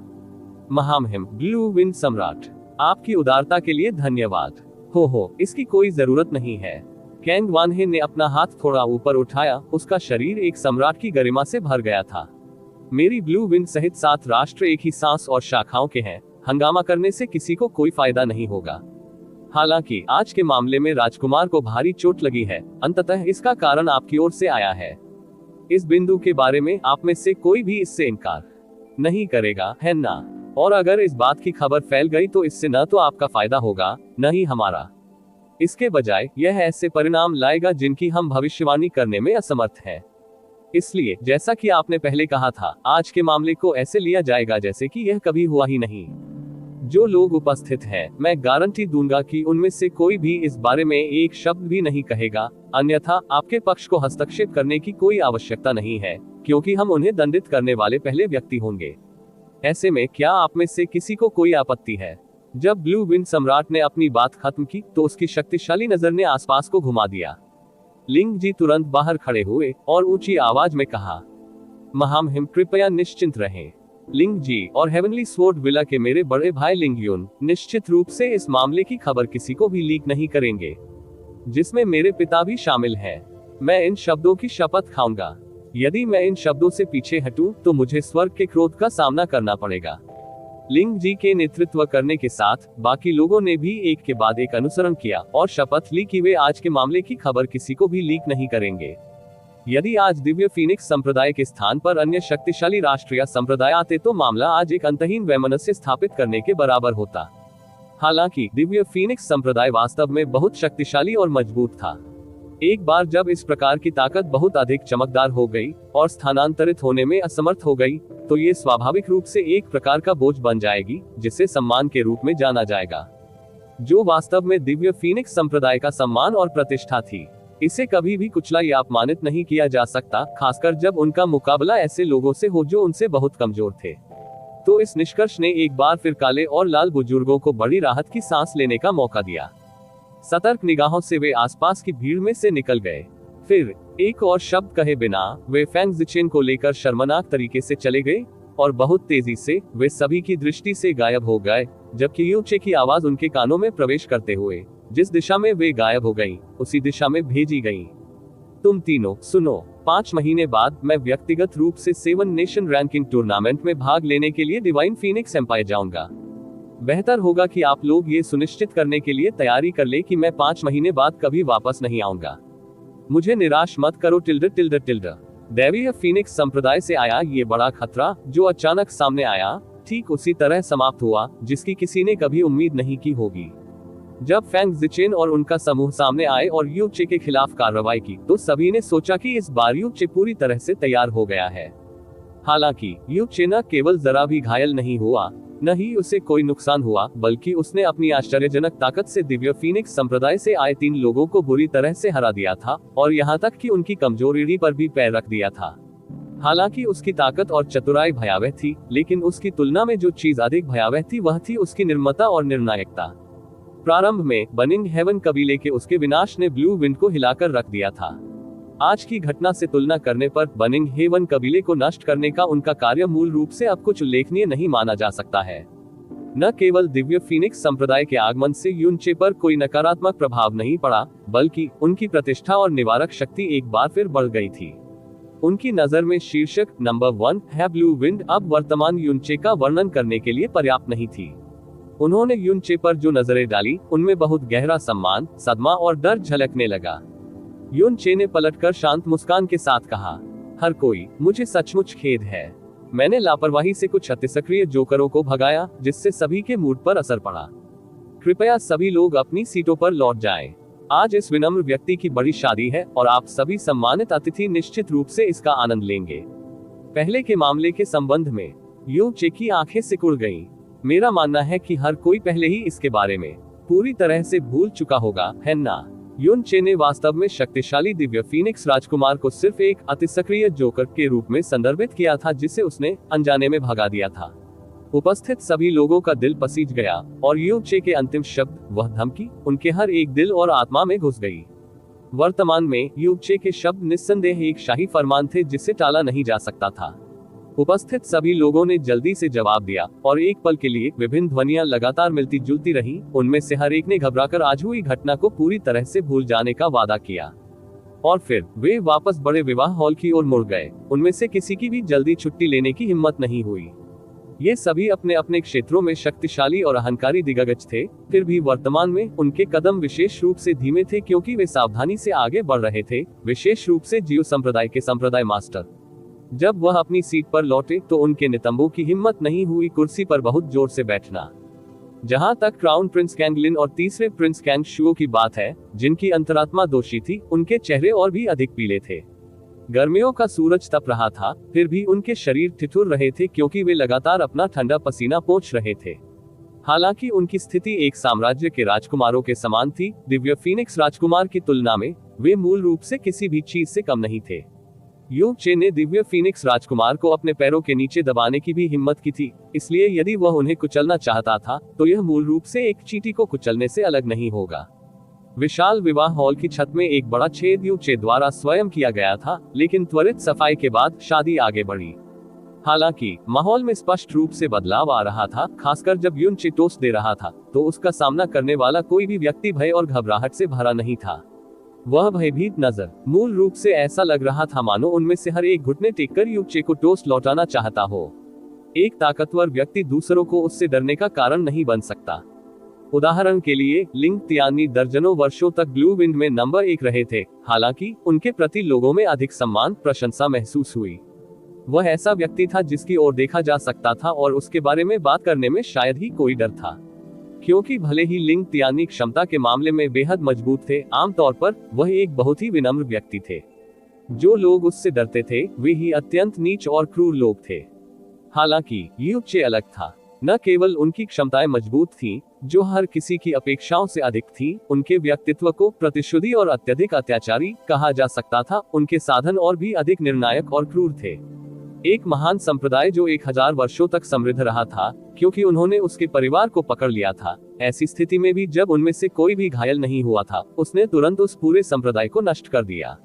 [SPEAKER 1] महामहिम ब्लू विंड सम्राट, आपकी उदारता के लिए धन्यवाद। हो, इसकी कोई जरूरत नहीं है। कैंग वानहे ने अपना हाथ थोड़ा ऊपर उठाया, उसका शरीर एक सम्राट की गरिमा से भर गया था। मेरी ब्लू विंड सहित 7 राष्ट्र एक ही सांस और शाखाओं के हैं, हंगामा करने से किसी को कोई फायदा नहीं होगा। हालांकि आज के मामले में राजकुमार को भारी चोट लगी है, अंततः इसका कारण आपकी ओर से आया है। इस बिंदु के बारे में आप में से कोई भी इससे इनकार नहीं करेगा, है ना? और अगर इस बात की खबर फैल गई तो इससे न तो आपका फायदा होगा, न ही हमारा। इसके बजाय यह ऐसे परिणाम लाएगा जिनकी हम भविष्यवाणी करने में असमर्थ हैं। इसलिए जैसा कि आपने पहले कहा था, आज के मामले को ऐसे लिया जाएगा जैसे कि यह कभी हुआ ही नहीं। जो लोग उपस्थित हैं, मैं गारंटी दूंगा कि उनमें से कोई भी इस बारे में एक शब्द भी नहीं कहेगा, अन्यथा आपके पक्ष को हस्तक्षेप करने की कोई आवश्यकता नहीं है, क्योंकि हम उन्हें दंडित करने वाले पहले व्यक्ति होंगे। ऐसे में क्या आप में से किसी को कोई आपत्ति है? जब ब्लू विंड सम्राट ने अपनी बात खत्म की तो उसकी शक्तिशाली नजर ने आसपास को घुमा दिया। लिंग जी तुरंत बाहर खड़े हुए और ऊंची आवाज में कहा, महामहिम कृपया निश्चिंत रहें। लिंग जी और हेवनली स्वॉर्ड विला के मेरे बड़े भाई लिंग युन निश्चित रूप से इस मामले की खबर किसी को भी लीक नहीं करेंगे, जिसमें मेरे पिता भी शामिल हैं। मैं इन शब्दों की शपथ खाऊंगा। यदि मैं इन शब्दों से पीछे हटूं तो मुझे स्वर्ग के क्रोध का सामना करना पड़ेगा। लिंग जी के नेतृत्व करने के साथ बाकी लोगों ने भी एक के बाद एक अनुसरण किया और शपथ ली कि वे आज के मामले की खबर किसी को भी लीक नहीं करेंगे। यदि आज दिव्य फीनिक्स संप्रदाय के स्थान पर अन्य शक्तिशाली राष्ट्र या संप्रदाय आते तो मामला आज एक अंतहीन वैमनस्य स्थापित करने के बराबर होता। हालांकि दिव्य फीनिक्स संप्रदाय वास्तव में बहुत शक्तिशाली और मजबूत था। एक बार जब इस प्रकार की ताकत बहुत अधिक चमकदार हो गई और स्थानांतरित होने में असमर्थ हो गई, तो ये स्वाभाविक रूप से एक प्रकार का बोझ बन जाएगी, जिसे सम्मान के रूप में जाना जाएगा, जो वास्तव में दिव्य फीनिक्स संप्रदाय का सम्मान और प्रतिष्ठा थी। इसे कभी भी कुचला या अपमानित नहीं किया जा सकता, खासकर जब उनका मुकाबला ऐसे लोगों से हो जो उनसे बहुत कमजोर थे। तो इस निष्कर्ष ने एक बार फिर काले और लाल बुजुर्गों को बड़ी राहत की सांस लेने का मौका दिया। सतर्क निगाहों से वे आसपास की भीड़ में से निकल गए। फिर एक और शब्द कहे बिना वे फैंग जिचेन को लेकर शर्मनाक तरीके से चले गए और बहुत तेजी से वे सभी की दृष्टि से गायब हो गए, जबकि युनचे की आवाज उनके कानों में प्रवेश करते हुए जिस दिशा में वे गायब हो गईं, उसी दिशा में भेजी गईं। तुम तीनों सुनो, 5 महीने बाद मैं व्यक्तिगत रूप से 7 नेशन रैंकिंग टूर्नामेंट में भाग लेने के लिए डिवाइन फीनिक्स एम्पायर जाऊंगा। बेहतर होगा कि आप लोग ये सुनिश्चित करने के लिए तैयारी कर ले कि मैं 5 महीने बाद कभी वापस नहीं आऊंगा। मुझे निराश मत करो। टिल्डर दैवीय फीनिक्स संप्रदाय से आया ये बड़ा खतरा जो अचानक सामने आया, ठीक उसी तरह समाप्त हुआ जिसकी किसी ने कभी उम्मीद नहीं की होगी। जब फैंग जिचेन और उनका समूह सामने आए और यू चे के खिलाफ कार्रवाई की तो सभी ने सोचा कि इस बार यू चे पूरी तरह से तैयार हो गया है। हालांकि यू चे न केवल जरा भी घायल नहीं हुआ, न ही उसे कोई नुकसान हुआ, बल्कि उसने अपनी आश्चर्यजनक ताकत से दिव्य फीनिक्स संप्रदाय से आए 3 लोगों को बुरी तरह से हरा दिया था और यहाँ तक कि उनकी कमजोर एड़ी पर भी पैर रख दिया था। हालांकि उसकी ताकत और चतुराई भयावह थी, लेकिन उसकी तुलना में जो चीज अधिक भयावह थी वह थी उसकी निर्ममता और निर्णायकता। प्रारंभ में बनिंग हेवन कबीले के उसके विनाश ने ब्लू विंड को हिलाकर रख दिया था। आज की घटना से तुलना करने पर बनिंग हेवन कबीले को नष्ट करने का उनका कार्य मूल रूप से अब कुछ उल्लेखनीय नहीं माना जा सकता है। न केवल दिव्य फीनिक्स संप्रदाय के आगमन से यूनचे पर कोई नकारात्मक प्रभाव नहीं पड़ा, बल्कि उनकी प्रतिष्ठा और निवारक शक्ति एक बार फिर बढ़ गई थी। उनकी नजर में शीर्षक नंबर 1 है ब्लू विंड अब वर्तमान यूनचे का वर्णन करने के लिए पर्याप्त नहीं थी। उन्होंने यूनचे पर जो नजरें डाली उनमें बहुत गहरा सम्मान, सदमा और डर झलकने लगा। यूनचे ने पलटकर शांत मुस्कान के साथ कहा, हर कोई, मुझे सचमुच खेद है। मैंने लापरवाही से कुछ अतिसक्रिय जोकरों को भगाया जिससे सभी के मूड पर असर पड़ा। कृपया सभी लोग अपनी सीटों पर लौट जाएं। आज इस विनम्र व्यक्ति की बड़ी शादी है और आप सभी सम्मानित अतिथि निश्चित रूप से इसका आनंद लेंगे। पहले के मामले के संबंध में यूनचे की आंखें सिकुड़ गईं। मेरा मानना है कि हर कोई पहले ही इसके बारे में पूरी तरह से भूल चुका होगा, है ना? यूनचे ने वास्तव में शक्तिशाली दिव्य फीनिक्स राजकुमार को सिर्फ एक अतिसक्रिय जोकर के रूप में संदर्भित किया था जिसे उसने अनजाने में भगा दिया था। उपस्थित सभी लोगों का दिल पसीज गया और यूनचे के अंतिम शब्द, वह धमकी, उनके हर एक दिल और आत्मा में घुस गई। वर्तमान में यूनचे के शब्द निस्संदेह एक शाही फरमान थे जिसे टाला नहीं जा सकता था। उपस्थित सभी लोगों ने जल्दी से जवाब दिया और एक पल के लिए विभिन्न ध्वनियां लगातार मिलती जुलती रही। उनमें से हर एक ने घबराकर आज हुई घटना को पूरी तरह से भूल जाने का वादा किया और फिर वे वापस बड़े विवाह हॉल की ओर मुड़ गए। उनमें से किसी की भी जल्दी छुट्टी लेने की हिम्मत नहीं हुई। ये सभी अपने अपने क्षेत्रों में शक्तिशाली और अहंकारी दिग्गज थे, फिर भी वर्तमान में उनके कदम विशेष रूप से धीमे थे क्योंकि वे सावधानी से आगे बढ़ रहे थे, विशेष रूप से जियो संप्रदाय के संप्रदाय मास्टर। जब वह अपनी सीट पर लौटे तो उनके नितंबों की हिम्मत नहीं हुई कुर्सी पर बहुत जोर से बैठना। जहां तक क्राउन प्रिंस कैंगलिन और तीसरे प्रिंस कैंग शुओ की बात है, जिनकी अंतरात्मा दोषी थी, उनके चेहरे और भी अधिक पीले थे। गर्मियों का सूरज तप रहा था, फिर भी उनके शरीर ठिठुर रहे थे क्योंकि वे लगातार अपना ठंडा पसीना पोंछ रहे थे। हालांकि उनकी स्थिति एक साम्राज्य के राजकुमारों के समान थी, दिव्य फीनिक्स राजकुमार की तुलना में वे मूल रूप से किसी भी चीज से कम नहीं थे। यूनचे ने दिव्य फीनिक्स राजकुमार को अपने पैरों के नीचे दबाने की भी हिम्मत की थी, इसलिए यदि वह उन्हें कुचलना चाहता था तो यह मूल रूप से एक चींटी को कुचलने से अलग नहीं होगा। विशाल विवाह हॉल की छत में एक बड़ा छेद यूनचे द्वारा स्वयं किया गया था, लेकिन त्वरित सफाई के बाद शादी आगे बढ़ी। हालांकि माहौल में स्पष्ट रूप से बदलाव आ रहा था, खासकर जब यूनचे टोस्ट दे रहा था तो उसका सामना करने वाला कोई भी व्यक्ति भय और घबराहट से भरा नहीं था। वह भयभीत नजर, मूल रूप से ऐसा लग रहा था मानो उनमें से हर एक घुटने टेककर यूनचे को टोस्ट लौटाना चाहता हो। एक ताकतवर व्यक्ति दूसरों को उससे डरने का कारण नहीं बन सकता। उदाहरण के लिए लिंग तियानी दर्जनों वर्षों तक ब्लू विंड में नंबर 1 रहे थे, हालांकि उनके प्रति लोगों में अधिक सम्मान, प्रशंसा महसूस हुई। वह ऐसा व्यक्ति था जिसकी ओर देखा जा सकता था और उसके बारे में बात करने में शायद ही कोई डर था। क्योंकि भले ही लिंग तियानी क्षमता के मामले में बेहद मजबूत थे, आमतौर पर वह एक बहुत ही विनम्र व्यक्ति थे। जो लोग उससे डरते थे वे ही अत्यंत नीच और क्रूर लोग थे। हालांकि यूनचे अलग था। न केवल उनकी क्षमताएं मजबूत थीं, जो हर किसी की अपेक्षाओं से अधिक थीं, उनके व्यक्तित्व को प्रतिशोधी और अत्यधिक अत्याचारी कहा जा सकता था। उनके साधन और भी अधिक निर्णायक और क्रूर थे। एक महान संप्रदाय जो 1000 वर्षों तक समृद्ध रहा था क्योंकि उन्होंने उसके परिवार को पकड़ लिया था। ऐसी स्थिति में भी जब उनमें से कोई भी घायल नहीं हुआ था, उसने तुरंत उस पूरे संप्रदाय को नष्ट कर दिया।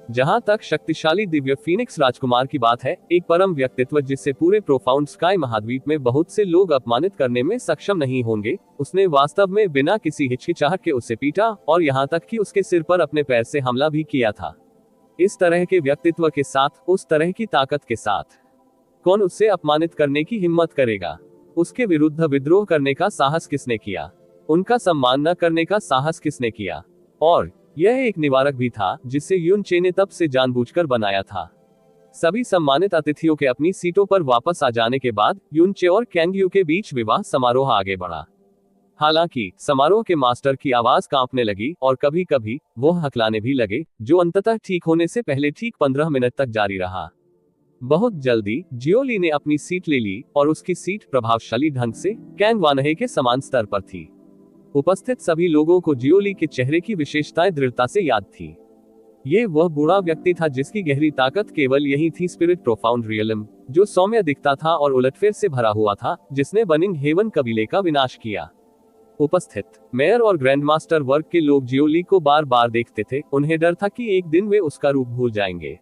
[SPEAKER 1] जहां तक शक्तिशाली दिव्य फीनिक्स राजकुमार की बात है, एक परम व्यक्तित्व जिससे पूरे प्रोफाउंड स्काई महाद्वीप में बहुत से लोग अपमानित करने में सक्षम नहीं होंगे, उसने वास्तव में बिना किसी हिचकिचाहट के उसे पीटा और यहां तक कि उसके सिर पर अपने पैर से हमला भी किया था। इस तरह के व्यक्तित्व के साथ, उस तरह की ताकत के साथ, कौन उससे अपमानित करने की हिम्मत करेगा? उसके विरुद्ध विद्रोह करने का साहस किसने किया? उनका सम्मान न करने का साहस किसने किया? और यह एक निवारक भी था जिसे यूनचे ने तब से जानबूझकर बनाया था। सभी सम्मानित अतिथियों के अपनी सीटों पर वापस आ जाने के बाद यूनचे और कैंग यू के बीच विवाह समारोह आगे बढ़ा। हालांकि समारोह के मास्टर की आवाज कांपने लगी और कभी कभी वो हकलाने भी लगे, जो अंततः ठीक होने से पहले ठीक 15 मिनट तक जारी रहा। बहुत जल्दी जियोली ने अपनी सीट ले ली और उसकी सीट प्रभावशाली ढंग से कैंग वानहे के समान स्तर पर थी। उपस्थित सभी लोगों को जियोली के चेहरे की विशेषताएं दृढ़ता से याद थी। ये वह बूढ़ा व्यक्ति था जिसकी गहरी ताकत केवल यही थी, स्पिरिट प्रोफाउंड रियलम, जो सौम्य दिखता था और उलटफेर से भरा हुआ था, जिसने बनिंग हेवन कबीले का विनाश किया। उपस्थित मेयर और ग्रैंड मास्टर वर्ग के लोग जियोली को बार बार देखते थे। उन्हें डर था कि एक दिन वे उसका रूप भूल जाएंगे।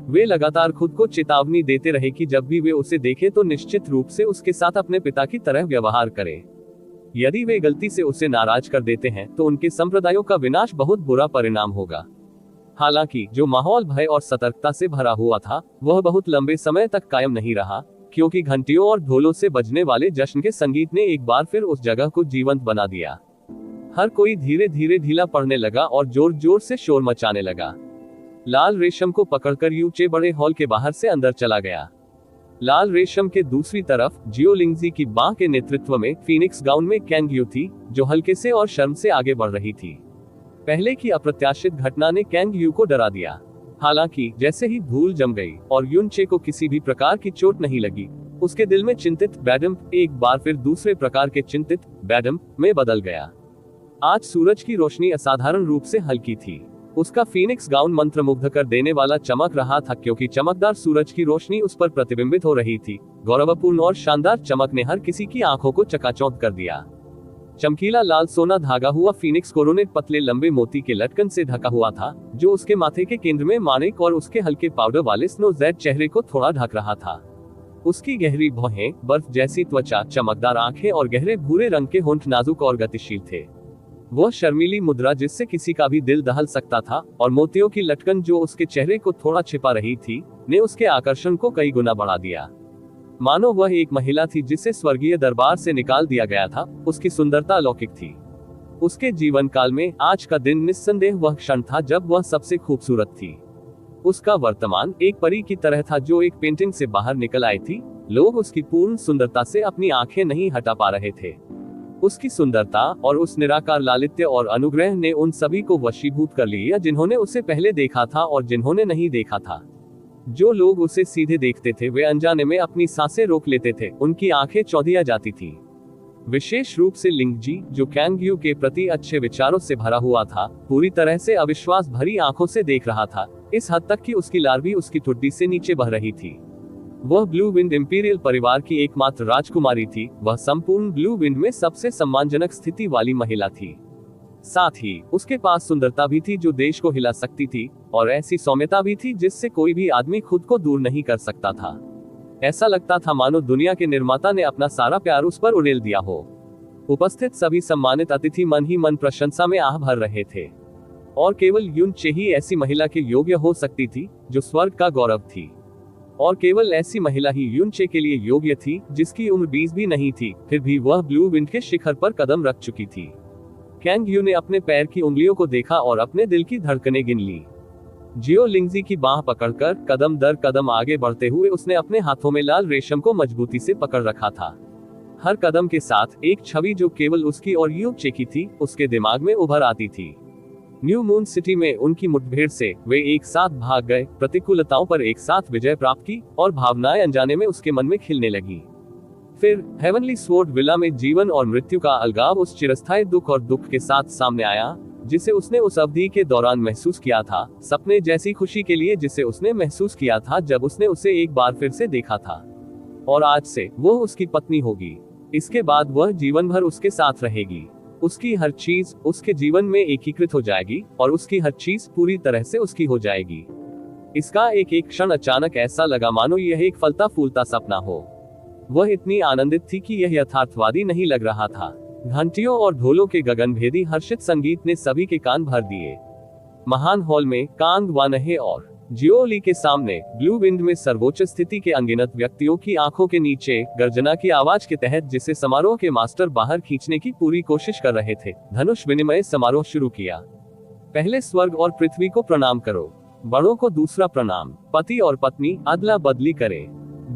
[SPEAKER 1] वे लगातार खुद को चेतावनी देते रहे कि जब भी वे उसे देखें तो निश्चित रूप से उसके साथ अपने पिता की तरह व्यवहार करें। यदि वे गलती से उसे नाराज कर देते हैं तो उनके संप्रदायों का विनाश बहुत बुरा परिणाम होगा। हालांकि जो माहौल भय और सतर्कता से भरा हुआ था, वह बहुत लंबे समय तक कायम नहीं रहा, क्योंकि घंटियों और ढोलों से बजने वाले जश्न के संगीत ने एक बार फिर उस जगह को जीवंत बना दिया। हर कोई धीरे धीरे ढीला पड़ने लगा और जोर जोर से शोर मचाने लगा। लाल रेशम को पकड़कर यूचे बड़े हॉल के बाहर से अंदर चला गया। लाल रेशम के दूसरी तरफ जियो लिंगजी की बाह के नेतृत्व में फीनिक्स गाउन में कैंग यू थी, जो हल्के से और शर्म से आगे बढ़ रही थी। पहले की अप्रत्याशित घटना ने कैंग यू को डरा दिया। हालांकि जैसे ही धूल जम गई और युनचे को किसी भी प्रकार की चोट नहीं लगी, उसके दिल में चिंतित बैडम एक बार फिर दूसरे प्रकार के चिंतित बैडम में बदल गया। आज सूरज की रोशनी असाधारण रूप से हल्की थी। उसका फीनिक्स गाउन मंत्रमुग्ध कर देने वाला चमक रहा था, क्योंकि चमकदार सूरज की रोशनी उस पर प्रतिबिंबित हो रही थी। गौरवपूर्ण और शानदार चमक ने हर किसी की आंखों को चकाचौंध कर दिया। चमकीला लाल सोना धागा हुआ फीनिक्स कोरोनेट पतले लंबे मोती के लटकन से ढका हुआ था, जो उसके माथे के केंद्र में माणिक और उसके हल्के पाउडर वाले स्नो जेड चेहरे को थोड़ा ढक रहा था। उसकी गहरी भौहें, बर्फ जैसी त्वचा, चमकदार आंखें और गहरे भूरे रंग के होंठ नाजुक और गतिशील थे। वह शर्मीली मुद्रा जिससे किसी का भी दिल दहल सकता था, और मोतियों की लटकन जो उसके चेहरे को थोड़ा छिपा रही थी, ने उसके आकर्षण को कई गुना बढ़ा दिया। मानो वह एक महिला थी जिसे स्वर्गीय दरबार से निकाल दिया गया था। उसकी सुंदरता अलौकिक थी। उसके जीवन काल में आज का दिन निस्संदेह वह क्षण था जब वह सबसे खूबसूरत थी। उसका वर्तमान एक परी की तरह था जो एक पेंटिंग से बाहर निकल आई थी। लोग उसकी पूर्ण सुंदरता से अपनी आंखें नहीं हटा पा रहे थे। उसकी सुंदरता और उस निराकार लालित्य और अनुग्रह ने उन सभी को वशीभूत कर लिया जिन्होंने उसे पहले देखा था और जिन्होंने नहीं देखा था। जो लोग उसे सीधे देखते थे वे अनजाने में अपनी सांसें रोक लेते थे, उनकी आंखें चौंधिया जाती थी। विशेष रूप से लिंगजी, जो कैंग यू के प्रति अच्छे विचारों से भरा हुआ था, पूरी तरह से अविश्वास भरी आंखों से देख रहा था, इस हद तक कि उसकी लार भी उसकी ठुड्डी से नीचे बह रही थी। वह ब्लू विंड इंपीरियल परिवार की एकमात्र राजकुमारी थी। वह संपूर्ण ब्लू विंड में सबसे सम्मानजनक स्थिति वाली महिला थी। साथ ही उसके पास सुंदरता भी थी जो देश को हिला सकती थी, और ऐसी सौम्यता भी थी जिससे कोई भी आदमी खुद को दूर नहीं कर सकता था। ऐसा लगता था मानो दुनिया के निर्माता ने अपना सारा प्यार उस पर उड़ेल दिया हो। उपस्थित सभी सम्मानित अतिथि मन ही मन प्रशंसा में आह भर रहे थे, और केवल युनचे ही ऐसी महिला के योग्य हो सकती थी जो स्वर्ग का गौरव थी, और केवल ऐसी महिला ही युनचे के लिए योग्य थी जिसकी उम्र 20 भी नहीं थी, फिर भी वह ब्लू विंड के शिखर पर कदम रख चुकी थी। कैंग यू ने अपने पैर की उंगलियों को देखा और अपने दिल की धड़कनें गिन ली। जियो लिंगजी की बाह पकड़कर कदम दर कदम आगे बढ़ते हुए उसने अपने हाथों में लाल रेशम को मजबूती से पकड़ रखा था। हर कदम के साथ एक छवि जो केवल उसकी और युनचे की थी, उसके दिमाग में उभर आती थी। न्यू मून सिटी में उनकी मुठभेड़ से वे एक साथ भाग गए, प्रतिकूलताओं पर एक साथ विजय प्राप्त की, और भावनाएं अनजाने में उसके मन में खिलने लगी। फिर हेवनली स्वॉर्ड विला में जीवन और मृत्यु का अलगाव उस चिरस्थायी दुख और दुख के साथ सामने आया जिसे उसने उस अवधि के दौरान महसूस किया था, सपने जैसी खुशी के लिए जिसे उसने महसूस किया था जब उसने उसे एक बार फिर से देखा था। और आज से वो उसकी पत्नी होगी। इसके बाद वह जीवन भर उसके साथ रहेगी। उसकी हर चीज उसके जीवन में एकीकृत हो जाएगी, और उसकी हर चीज पूरी तरह से उसकी हो जाएगी। इसका एक एक क्षण अचानक ऐसा लगा मानो यह एक फलता फूलता सपना हो। वह इतनी आनंदित थी कि यह यथार्थवादी नहीं लग रहा था। घंटियों और ढोलों के गगनभेदी हर्षित संगीत ने सभी के कान भर दिए। महान हॉल में कांग वानहे और जियोली के सामने ब्लू विंड में सर्वोच्च स्थिति के अनगिनत व्यक्तियों की आंखों के नीचे गर्जना की आवाज के तहत, जिसे समारोह के मास्टर बाहर खींचने की पूरी कोशिश कर रहे थे, धनुष विनिमय समारोह शुरू किया। पहले स्वर्ग और पृथ्वी को प्रणाम करो, बड़ों को दूसरा प्रणाम, पति और पत्नी अदला बदली करें।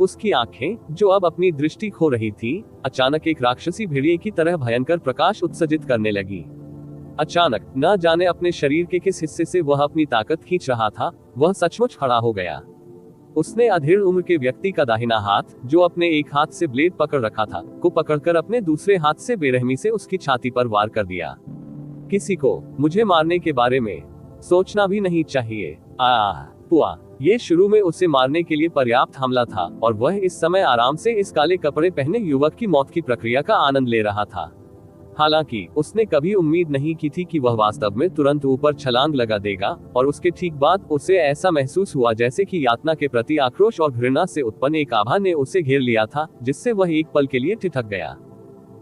[SPEAKER 1] उसकी आंखें, जो अब अपनी दृष्टि खो रही थी, अचानक एक राक्षसी भेड़िए की तरह भयंकर प्रकाश उत्सर्जित करने लगी। अचानक, न जाने अपने शरीर के किस हिस्से से वह अपनी ताकत खींच रहा था, वह सचमुच खड़ा हो गया। उसने अधेड़ उम्र के व्यक्ति का दाहिना हाथ, जो अपने एक हाथ से ब्लेड पकड़ रखा था, को पकड़कर अपने दूसरे हाथ से बेरहमी से उसकी छाती पर वार कर दिया। किसी को मुझे मारने के बारे में सोचना भी नहीं चाहिए। पुआ। ये शुरू में उसे मारने के लिए पर्याप्त हमला था, और वह इस समय आराम से इस काले कपड़े पहने युवक की मौत की प्रक्रिया का आनंद ले रहा था। हालांकि उसने कभी उम्मीद नहीं की थी कि वह वास्तव में तुरंत ऊपर छलांग लगा देगा, और उसके ठीक बाद उसे ऐसा महसूस हुआ जैसे कि यातना के प्रति आक्रोश और घृणा से उत्पन्न एक आभा ने उसे घेर लिया था, जिससे वह एक पल के लिए ठिठक गया।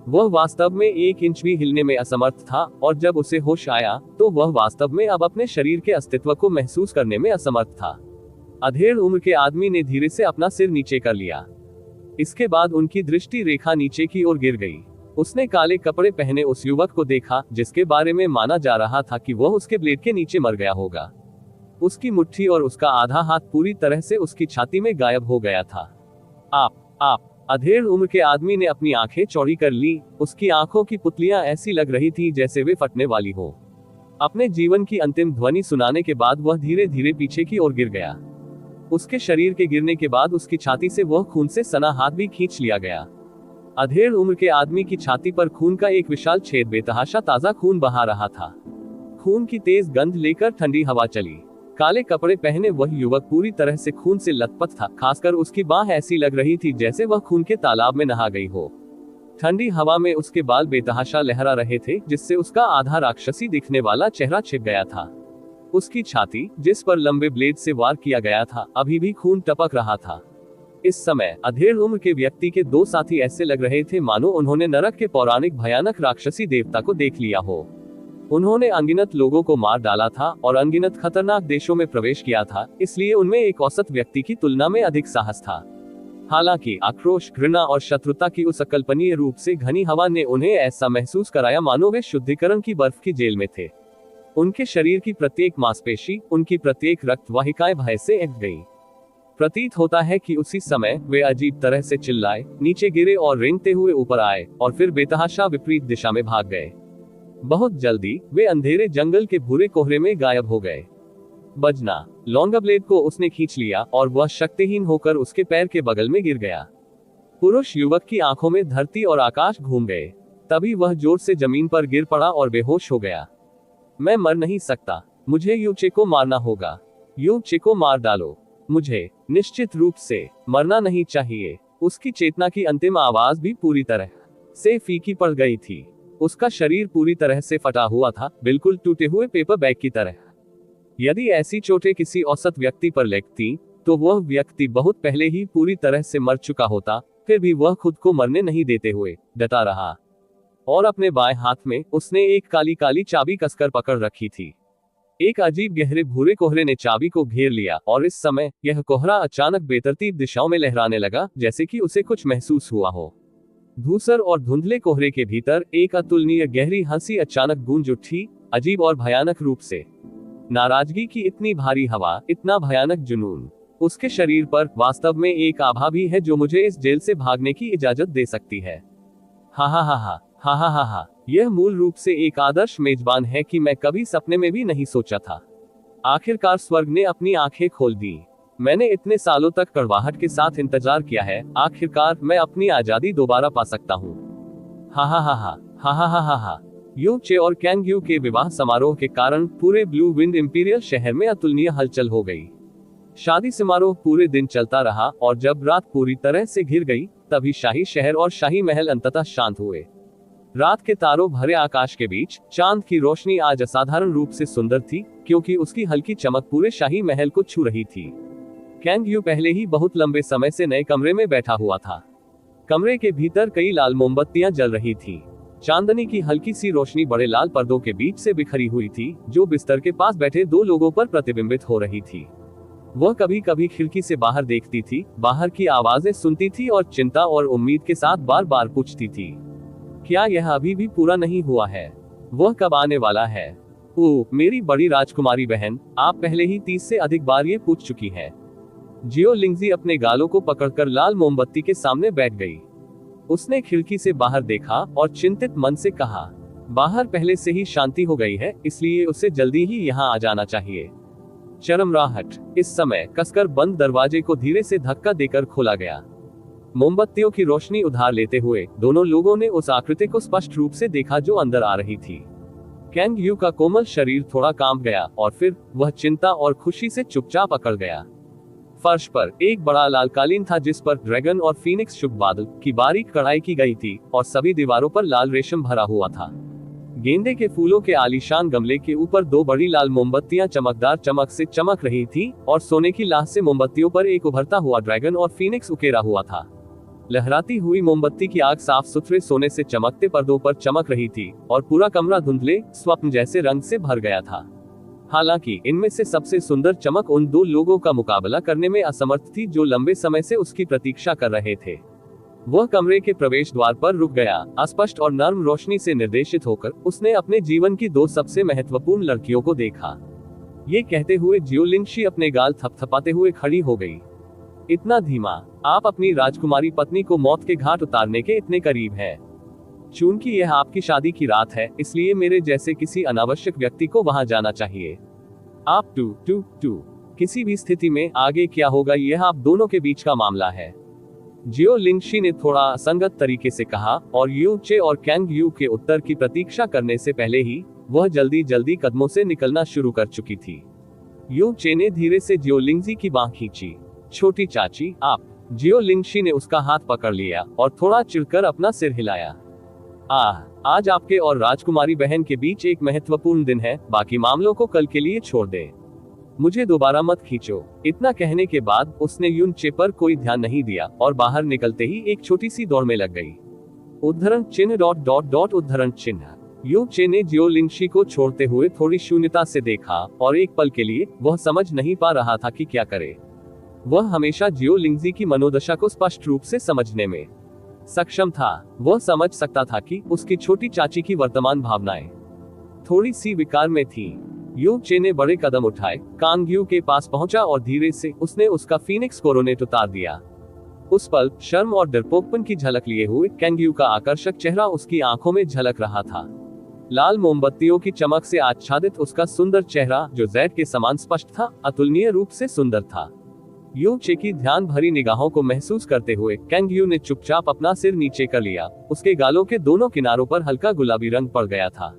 [SPEAKER 1] वह वास्तव में 1 इंच भी हिलने में असमर्थ था, और जब उसे होश आया, तो वह वास्तव में अब अपने शरीर के अस्तित्व को महसूस करने में असमर्थ था। अधेड़ उम्र के आदमी ने धीरे से अपना सिर नीचे कर लिया। इसके बाद उनकी दृष्टि रेखा नीचे की ओर गिर गई। उसने काले कपड़े पहने उस युवक को देखा, जिसके बारे में माना जा रहा था कि वह उसके ब्लेड के नीचे मर गया होगा। उसकी मुट्ठी और उसका आधा हाथ पूरी तरह से उसकी छाती में गायब हो गया था। आप अधेड़ उम्र के आदमी ने अपनी आंखें चौड़ी कर ली। उसकी आंखों की पुतलियां ऐसी लग रही थी जैसे वे फटने वाली हो। अपने जीवन की अंतिम ध्वनि सुनाने के बाद वह धीरे धीरे पीछे की ओर गिर गया। उसके शरीर के गिरने के बाद उसकी छाती से वह खून से सना हाथ भी खींच लिया गया। अधेड़ उम्र के आदमी की छाती पर खून का एक विशाल छेद, बेतहाशा ताजा खून बहा रहा था। खून की तेज गंध लेकर ठंडी हवा चली। काले कपड़े पहने वह युवक पूरी तरह से खून से लथपथ था, खासकर उसकी बाह ऐसी लग रही थी जैसे वह खून के तालाब में नहा गई हो। ठंडी हवा में उसके बाल बेतहाशा लहरा रहे थे, जिससे उसका आधा राक्षसी दिखने वाला चेहरा छिप गया था। उसकी छाती, जिस पर लंबे ब्लेड से वार किया गया था, अभी भी खून टपक रहा था। इस समय अधेड़ उम्र के व्यक्ति के 2 साथी ऐसे लग रहे थे मानो उन्होंने नरक के पौराणिक भयानक राक्षसी देवता को देख लिया हो। उन्होंने अनगिनत लोगों को मार डाला था और अनगिनत खतरनाक देशों में प्रवेश किया था, इसलिए उनमें एक औसत व्यक्ति की तुलना में अधिक साहस था। हालांकि आक्रोश, घृणा और शत्रुता की उस अकल्पनीय रूप से घनी हवा ने उन्हें ऐसा महसूस कराया मानो वे शुद्धिकरण की बर्फ की जेल में थे। उनके शरीर की प्रत्येक मांसपेशी, उनकी प्रत्येक रक्त वाहिकाएं भय से एक गई। प्रतीत होता है कि उसी समय वे अजीब तरह से चिल्लाए, नीचे गिरे और रेंगते हुए ऊपर आए, और फिर बेतहाशा विपरीत दिशा में भाग गए। बहुत जल्दी वे अंधेरे जंगल के भूरे कोहरे में गायब हो गए। बजना लॉन्गा ब्लेड को उसने खींच लिया और वह शक्तिहीन होकर उसके पैर के बगल में गिर गया। पुरुष युवक की आंखों में धरती और आकाश घूम गए। तभी वह जोर से जमीन पर गिर पड़ा और बेहोश हो गया। मैं मर नहीं सकता, मुझे यूचे को मारना होगा। यूचे को मार डालो, मुझे निश्चित रूप से मरना नहीं चाहिए। उसकी चेतना की अंतिम आवाज भी पूरी तरह से फीकी पड़ गई थी। उसका शरीर पूरी तरह से फटा हुआ था, बिल्कुल टूटे हुए पेपर बैग की तरह। यदि ऐसी चोटें किसी औसत व्यक्ति पर लगती, तो वह व्यक्ति बहुत पहले ही पूरी तरह से मर चुका होता। फिर भी वह खुद को मरने नहीं देते हुए डटा रहा, और अपने बाएं हाथ में उसने एक काली काली चाबी कसकर पकड़ रखी थी। एक अजीब गहरे भूरे कोहरे ने चाबी को घेर लिया, और इस समय यह कोहरा अचानक बेतरतीब दिशाओं में लहराने लगा, जैसे कि उसे कुछ महसूस हुआ हो। धूसर और धुंधले कोहरे के भीतर एक अतुलनीय गहरी हंसी अचानक गूंज उठी, अजीब और भयानक रूप से। नाराजगी की इतनी भारी हवा, इतना भयानक जुनून। उसके शरीर पर वास्तव में एक आभा भी है जो मुझे इस जेल से भागने की इजाजत दे सकती है। हा हा हा हा हा हा हा हा। यह मूल रूप से एक आदर्श मेजबान है कि मैं कभी सपने में भी नहीं सोचा था। आखिरकार स्वर्ग ने अपनी आंखें खोल दी। मैंने इतने सालों तक कड़वाहट के साथ इंतजार किया है। आखिरकार मैं अपनी आजादी दोबारा पा सकता हूँ। हा हा हा हा हा हा हा हा हा। यू चे और कैंग यू के विवाह समारोह के कारण पूरे ब्लू विंड इंपीरियल शहर में अतुलनीय हलचल हो गई। शादी समारोह पूरे दिन चलता रहा, और जब रात पूरी तरह से घिर गई, तभी शाही शहर और शाही महल अंततः शांत हुए। रात के तारों भरे आकाश के बीच चांद की रोशनी आज असाधारण रूप से सुंदर थी, क्योंकि उसकी हल्की चमक पूरे शाही महल को छू रही थी। कैंग यू पहले ही बहुत लंबे समय से नए कमरे में बैठा हुआ था। कमरे के भीतर कई लाल मोमबत्तियां जल रही थी। चांदनी की हल्की सी रोशनी बड़े लाल पर्दों के बीच से बिखरी हुई थी, जो बिस्तर के पास बैठे 2 लोगों पर प्रतिबिंबित हो रही थी। वह कभी कभी खिड़की से बाहर देखती थी, बाहर की आवाजें सुनती थी और चिंता और उम्मीद के साथ बार बार पूछती थी, क्या यह अभी भी पूरा नहीं हुआ है? वह कब आने वाला है? ओह मेरी बड़ी राजकुमारी बहन, आप पहले ही 30 से अधिक बार ये पूछ चुकी हैं। जियो लिंगजी अपने गालों को पकड़कर लाल मोमबत्ती के सामने बैठ गई। उसने खिड़की से बाहर देखा और चिंतित मन से कहा, बाहर पहले से ही शांति हो गई है, इसलिए उसे जल्दी ही यहाँ आ जाना चाहिए। चरमराहट। इस समय कसकर बंद दरवाजे को धीरे से धक्का देकर खोला गया। मोमबत्तियों की रोशनी उधार लेते हुए दोनों लोगों ने उस आकृति को स्पष्ट रूप से देखा जो अंदर आ रही थी। कैंग यू का कोमल शरीर थोड़ा कांप गया और फिर वह चिंता और खुशी से चुपचाप अकड़ गया। फर्श पर एक बड़ा लाल कालीन था जिस पर ड्रैगन और फीनिक्स शुभ बादल की बारीक कढ़ाई की गई थी और सभी दीवारों पर लाल रेशम भरा हुआ था। गेंदे के फूलों के आलीशान गमले के ऊपर दो बड़ी लाल मोमबत्तियां चमकदार चमक से चमक रही थी और सोने की लाह से मोमबत्तियों पर एक उभरता हुआ ड्रैगन और फीनिक्स उकेरा हुआ था। लहराती हुई मोमबत्ती की आग साफ सुथरे सोने से चमकते पर्दों पर चमक रही थी और पूरा कमरा धुंधले स्वप्न जैसे रंग से भर गया था। हालांकि इनमें से सबसे सुंदर चमक उन दो लोगों का मुकाबला करने में असमर्थ थी जो लंबे समय से उसकी प्रतीक्षा कर रहे थे। वह कमरे के प्रवेश द्वार पर रुक गया। अस्पष्ट और नर्म रोशनी से निर्देशित होकर उसने अपने जीवन की दो सबसे महत्वपूर्ण लड़कियों को देखा। ये कहते हुए जियो लिंगशी अपने गाल थपथपाते हुए खड़ी हो गई। इतना धीमा, आप अपनी राजकुमारी पत्नी को मौत के घाट उतारने के इतने करीब हैं। चूंकि यह आपकी शादी की रात है, इसलिए मेरे जैसे किसी अनावश्यक व्यक्ति को वहां जाना चाहिए। आप किसी भी स्थिति में आगे क्या होगा यह आप दोनों के बीच का मामला है। जियो लिंगशी ने थोड़ा असंगत तरीके से कहा और यू चे और कैंग यू के उत्तर की प्रतीक्षा करने से पहले ही वह जल्दी जल्दी कदमों से निकलना शुरू कर चुकी थी। यू चे ने धीरे से जियो लिंगजी की बांह खींची। छोटी चाची, आप। जियो लिंगशी ने उसका हाथ पकड़ लिया और थोड़ा चिढ़कर अपना सिर हिलाया। आज आपके और राजकुमारी बहन के बीच एक महत्वपूर्ण दिन है, बाकी मामलों को कल के लिए छोड़ दे। मुझे दोबारा मत खींचो। इतना कहने के बाद उसने यून चे पर कोई ध्यान नहीं दिया और बाहर निकलते ही एक छोटी सी दौड़ में लग गई। उद्धरण चिन्ह ... उद्धरण चिन्ह। यू चे ने जियो लिंगशी को छोड़ते हुए थोड़ी शून्यता से देखा और एक पल के लिए वह समझ नहीं पा रहा था कि क्या करे। वह हमेशा जियो लिंगजी की मनोदशा को स्पष्ट रूप से समझने में सक्षम था। वह समझ सकता था कि उसकी छोटी चाची की वर्तमान भावनाएं थोड़ी सी विकार में थी। यू चे ने बड़े कदम उठाए, कांग यू के पास पहुंचा और धीरे से उसने उसका फीनिक्स कोरोनेट उतार दिया। उस पल शर्म और डरपोकपन की झलक लिए हुए कैंग यू का आकर्षक चेहरा उसकी आंखों में झलक रहा था। लाल मोमबत्तियों की चमक से आच्छादित उसका सुंदर चेहरा, जो जैड के समान स्पष्ट था, अतुलनीय रूप से सुंदर था। यू चे की ध्यान भरी निगाहों को महसूस करते हुए कैंग यू ने चुपचाप अपना सिर नीचे कर लिया। उसके गालों के दोनों किनारों पर हल्का गुलाबी रंग पड़ गया था।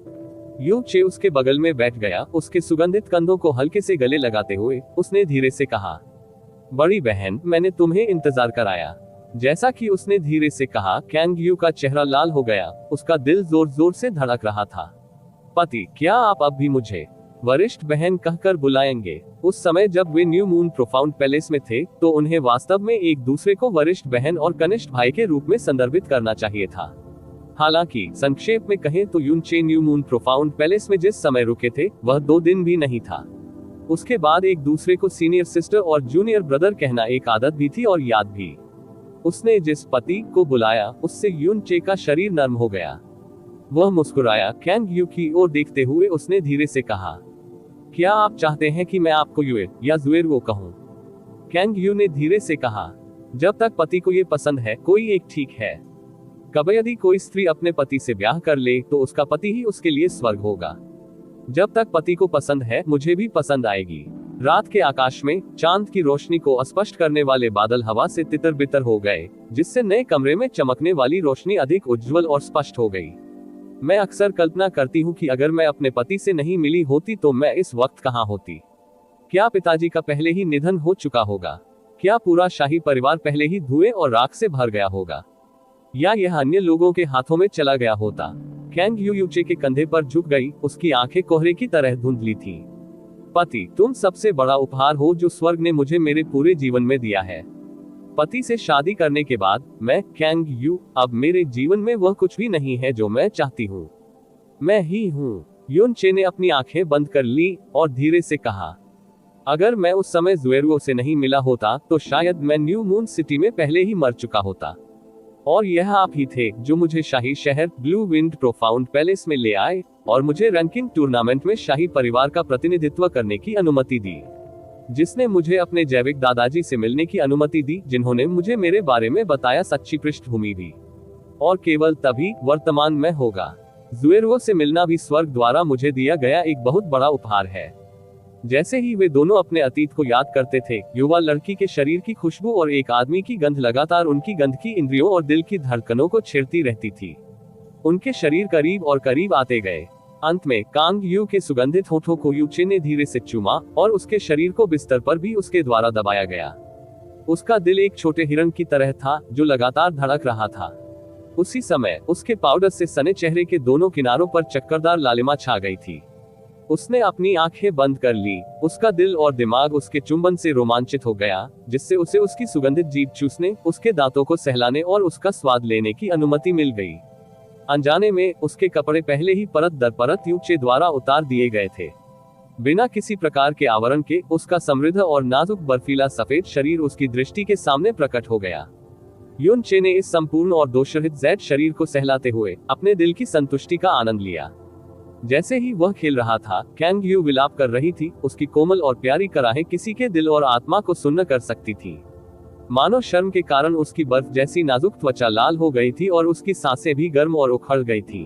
[SPEAKER 1] यू चे उसके बगल में बैठ गया। उसके सुगंधित कंधों को हल्के से गले लगाते हुए उसने धीरे से कहा, बड़ी बहन, मैंने तुम्हें इंतजार कराया। जैसा कि उसने धीरे से कहा, कैंग यू का चेहरा लाल हो गया। उसका दिल जोर जोर से धड़क रहा था। पति, क्या आप अब भी मुझे वरिष्ठ बहन कहकर बुलाएंगे? उस समय जब वे न्यू मून प्रोफाउंड पैलेस में थे तो उन्हें वास्तव में एक दूसरे को वरिष्ठ बहन और कनिष्ठ भाई के रूप में संदर्भित करना चाहिए था। हालांकि संक्षेप में कहें तो यून चे न्यू मून प्रोफाउंड पैलेस में जिस समय रुके थे वह 2 दिन भी नहीं था। उसके बाद एक दूसरे को सीनियर सिस्टर और जूनियर ब्रदर कहना एक आदत भी थी और याद भी। उसने जिस पति को बुलाया उससे यून चे का शरीर नर्म हो गया। वह मुस्कुराया। कैंग यू की ओर देखते हुए उसने धीरे से कहा, क्या आप चाहते हैं कि मैं आपको युए या जुएरुओ कहूं? कैंग यू ने धीरे से कहा, जब तक पति को ये पसंद है कोई एक ठीक है। कभी यदि कोई स्त्री अपने पति से ब्याह कर ले तो उसका पति ही उसके लिए स्वर्ग होगा। जब तक पति को पसंद है मुझे भी पसंद आएगी। रात के आकाश में चांद की रोशनी को अस्पष्ट करने वाले बादल हवा से तितर बितर हो गए, जिससे नए कमरे में चमकने वाली रोशनी अधिक उज्जवल और स्पष्ट हो गई। मैं अक्सर कल्पना करती हूँ कि अगर मैं अपने पति से नहीं मिली होती तो मैं इस वक्त कहाँ होती। क्या पिताजी का पहले ही निधन हो चुका होगा? क्या पूरा शाही परिवार पहले ही धुएं और राख से भर गया होगा? या यह अन्य लोगों के हाथों में चला गया होता? कैंग यू यूचे के कंधे पर झुक गई। उसकी आंखें कोहरे की तरह धुंधली थीं। पति, तुम सबसे बड़ा उपहार हो जो स्वर्ग ने मुझे मेरे पूरे जीवन में दिया है। पति से शादी करने के बाद मैं कैंग यू अब मेरे जीवन में वह कुछ भी नहीं है जो मैं चाहती हूँ। मैं ही हूँ। यून चे ने अपनी आंखें बंद कर ली और धीरे से कहा, अगर मैं उस समय जुएरुओ से नहीं मिला होता तो शायद मैं न्यू मून सिटी में पहले ही मर चुका होता। और यह आप ही थे जो मुझे शाही शहर ब्लू विंड प्रोफाउंड पैलेस में ले आए और मुझे रैंकिंग टूर्नामेंट में शाही परिवार का प्रतिनिधित्व करने की अनुमति दी। जिसने मुझे अपने जैविक दादाजी से मिलने की अनुमति दी, जिन्होंने मुझे मेरे बारे में बताया सच्ची पृष्ठभूमि भी। और केवल तभी वर्तमान में होगा। ज़ुएर्वो से मिलना भी स्वर्ग द्वारा मुझे दिया गया एक बहुत बड़ा उपहार है। जैसे ही वे दोनों अपने अतीत को याद करते थे, युवा लड़की के शरीर की खुशबू और एक आदमी की गंध लगातार उनकी गंध की इंद्रियों और दिल की धड़कनों को छेड़ती रहती थी। उनके शरीर करीब और करीब आते गए। अंत में कांग यू के सुगंधित होठों को यूचे ने धीरे से चूमा और उसके शरीर को बिस्तर पर भी उसके द्वारा दबाया गया। उसका दिल एक छोटे हिरण की तरह था जो लगातार धड़क रहा था। उसी समय उसके पाउडर से सने चेहरे के दोनों किनारों पर चक्करदार लालिमा छा गई थी। उसने अपनी आंखें बंद कर ली। उसका दिल और दिमाग उसके चुंबन से रोमांचित हो गया, जिससे उसे उसकी सुगंधित जीभ चूसने, उसके दांतों को सहलाने और उसका स्वाद लेने की अनुमति मिल गई। अनजाने में उसके कपड़े पहले ही परत दर परत यूचे द्वारा उतार दिए गए थे। बिना किसी प्रकार के आवरण के उसका समृद्ध और नाजुक बर्फीला सफेद शरीर उसकी दृष्टि के सामने प्रकट हो गया। युन चे ने इस संपूर्ण और दोषरहित ज़ैड शरीर को सहलाते हुए अपने दिल की संतुष्टि का आनंद लिया। जैसे ही वह खेल रहा था, कैंग यू विलाप कर रही थी। उसकी कोमल और प्यारी कराहें किसी के दिल और आत्मा को सुन्न कर सकती थी। मानो शर्म के कारण उसकी बर्फ जैसी नाजुक त्वचा लाल हो गई थी और उसकी सांसें भी गर्म और उखड़ गई थी।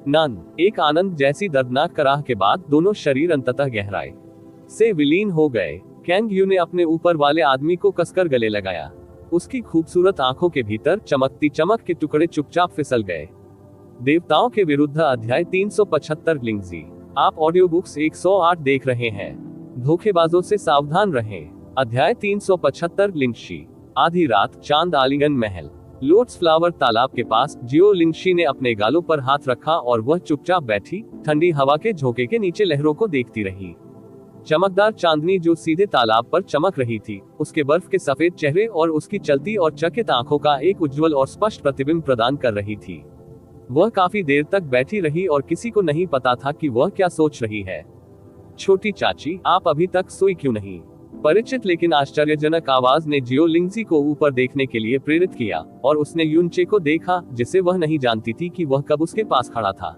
[SPEAKER 1] नन एक आनंद जैसी दर्दनाक कराह के बाद दोनों शरीर अंततः गहराई से विलीन हो गए। कैंग यू ने अपने ऊपर वाले आदमी को कसकर गले लगाया। उसकी खूबसूरत आंखों के भीतर चमकती चमक के टुकड़े चुपचाप फिसल गए। देवताओं के विरुद्ध अध्याय 375 लिंगजी। आप ऑडियो बुक्स 108 देख रहे हैं। धोखेबाजों से सावधान रहें। अध्याय 375 लिंगशी। आधी रात, चांद आलिंगन महल। लोटस फ्लावर तालाब के पास जियो लिंगशी ने अपने गालों पर हाथ रखा और वह चुपचाप बैठी, ठंडी हवा के झोंके के नीचे लहरों को देखती रही। चमकदार चांदनी जो सीधे तालाब पर चमक रही थी, उसके बर्फ के सफेद चेहरे और उसकी चलती और चकित आंखों का एक उज्जवल और स्पष्ट प्रतिबिंब प्रदान कर रही थी। वह काफी देर तक बैठी रही और किसी को नहीं पता था कि वह क्या सोच रही है। छोटी चाची, आप अभी तक सोई क्यों नहीं? परिचित लेकिन आश्चर्यजनक आवाज ने जियो लिंगजी को ऊपर देखने के लिए प्रेरित किया, और उसने युनचे को देखा, जिसे वह नहीं जानती थी कि वह कब उसके पास खड़ा था।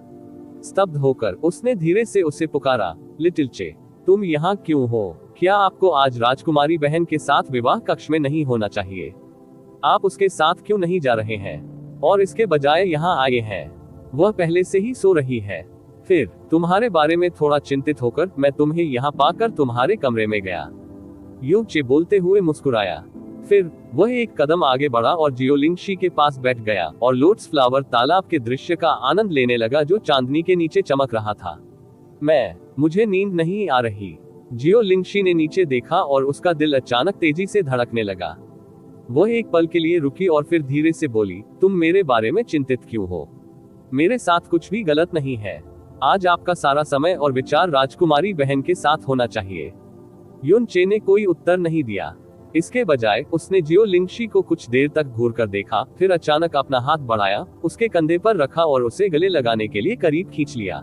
[SPEAKER 1] स्तब्ध होकर उसने धीरे से उसे पुकारा, लिटिल चे, तुम यहाँ क्यों हो? क्या आपको आज राजकुमारी बहन के साथ विवाह कक्ष में नहीं होना चाहिए? आप उसके साथ क्यों नहीं जा रहे हैं और इसके बजाय यहाँ आए हैं? वह पहले से ही सो रही है। फिर तुम्हारे बारे में थोड़ा चिंतित होकर मैं तुम्हें यहाँ पाकर तुम्हारे कमरे में गया। यू चे बोलते हुए मुस्कुराया। फिर वह एक कदम आगे बढ़ा और जियो लिंगशी के पास बैठ गया और लोटस फ्लावर तालाब के दृश्य का आनंद लेने लगा जो चांदनी के नीचे चमक रहा था। मुझे नींद नहीं आ रही। जियो लिंगशी ने नीचे देखा और उसका दिल अचानक तेजी से धड़कने लगा। वह एक पल के लिए रुकी और फिर धीरे से बोली, तुम मेरे बारे में चिंतित क्यों हो? मेरे साथ कुछ भी गलत नहीं है। आज आपका सारा समय और विचार राजकुमारी बहन के साथ होना चाहिए। युन चे ने कोई उत्तर नहीं दिया। इसके बजाय उसने जियो लिंगशी को कुछ देर तक घूर कर देखा, फिर अचानक अपना हाथ बढ़ाया, उसके कंधे पर रखा और उसे गले लगाने के लिए करीब खींच लिया।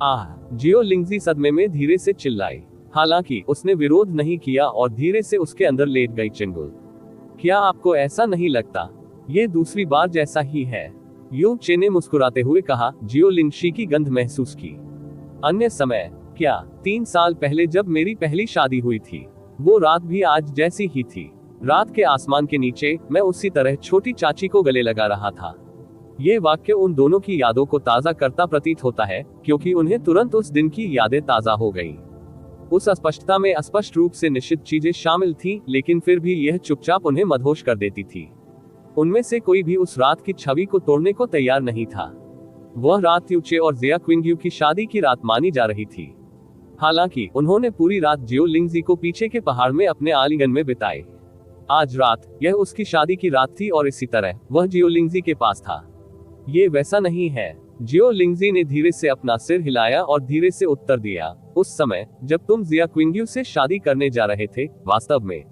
[SPEAKER 1] आह! जियो लिंगजी सदमे में धीरे से चिल्लाई। हालांकि उसने विरोध नहीं किया और धीरे से उसके अंदर लेट गई। चिंगुल, क्या आपको ऐसा नहीं लगता? ये दूसरी बार जैसा ही है। यू चे ने मुस्कुराते हुए कहा। जियो लिंगशी की गंध महसूस की। अन्य समय क्या? 3 साल पहले जब मेरी पहली शादी हुई थी, वो रात भी आज जैसी ही थी। रात के आसमान के नीचे मैं उसी तरह छोटी चाची को गले लगा रहा था। ये वाक्य उन दोनों की यादों को ताजा करता प्रतीत होता है, क्योंकि उन्हें तुरंत उस दिन की यादें ताजा हो गईं। उस अस्पष्टता में अस्पष्ट रूप से निश्चित चीजें शामिल थीं, लेकिन फिर भी यह चुपचाप उन्हें मदहोश कर देती थी। उनमें से कोई भी उस रात की छवि को तोड़ने को तैयार नहीं था। वह रात यूचे और जिया क्विंगयू की शादी की रात मानी जा रही थी। हालांकि उन्होंने पूरी रात जियो लिंगजी को पीछे के पहाड़ में अपने आलिंगन में बिताई। आज रात यह उसकी शादी की रात थी और इसी तरह वह जियो लिंगजी के पास था। ये वैसा नहीं है। जियो लिंगजी ने धीरे से अपना सिर हिलाया और धीरे से उत्तर दिया, उस समय जब तुम जिया क्विंगयू से शादी करने जा रहे थे, वास्तव में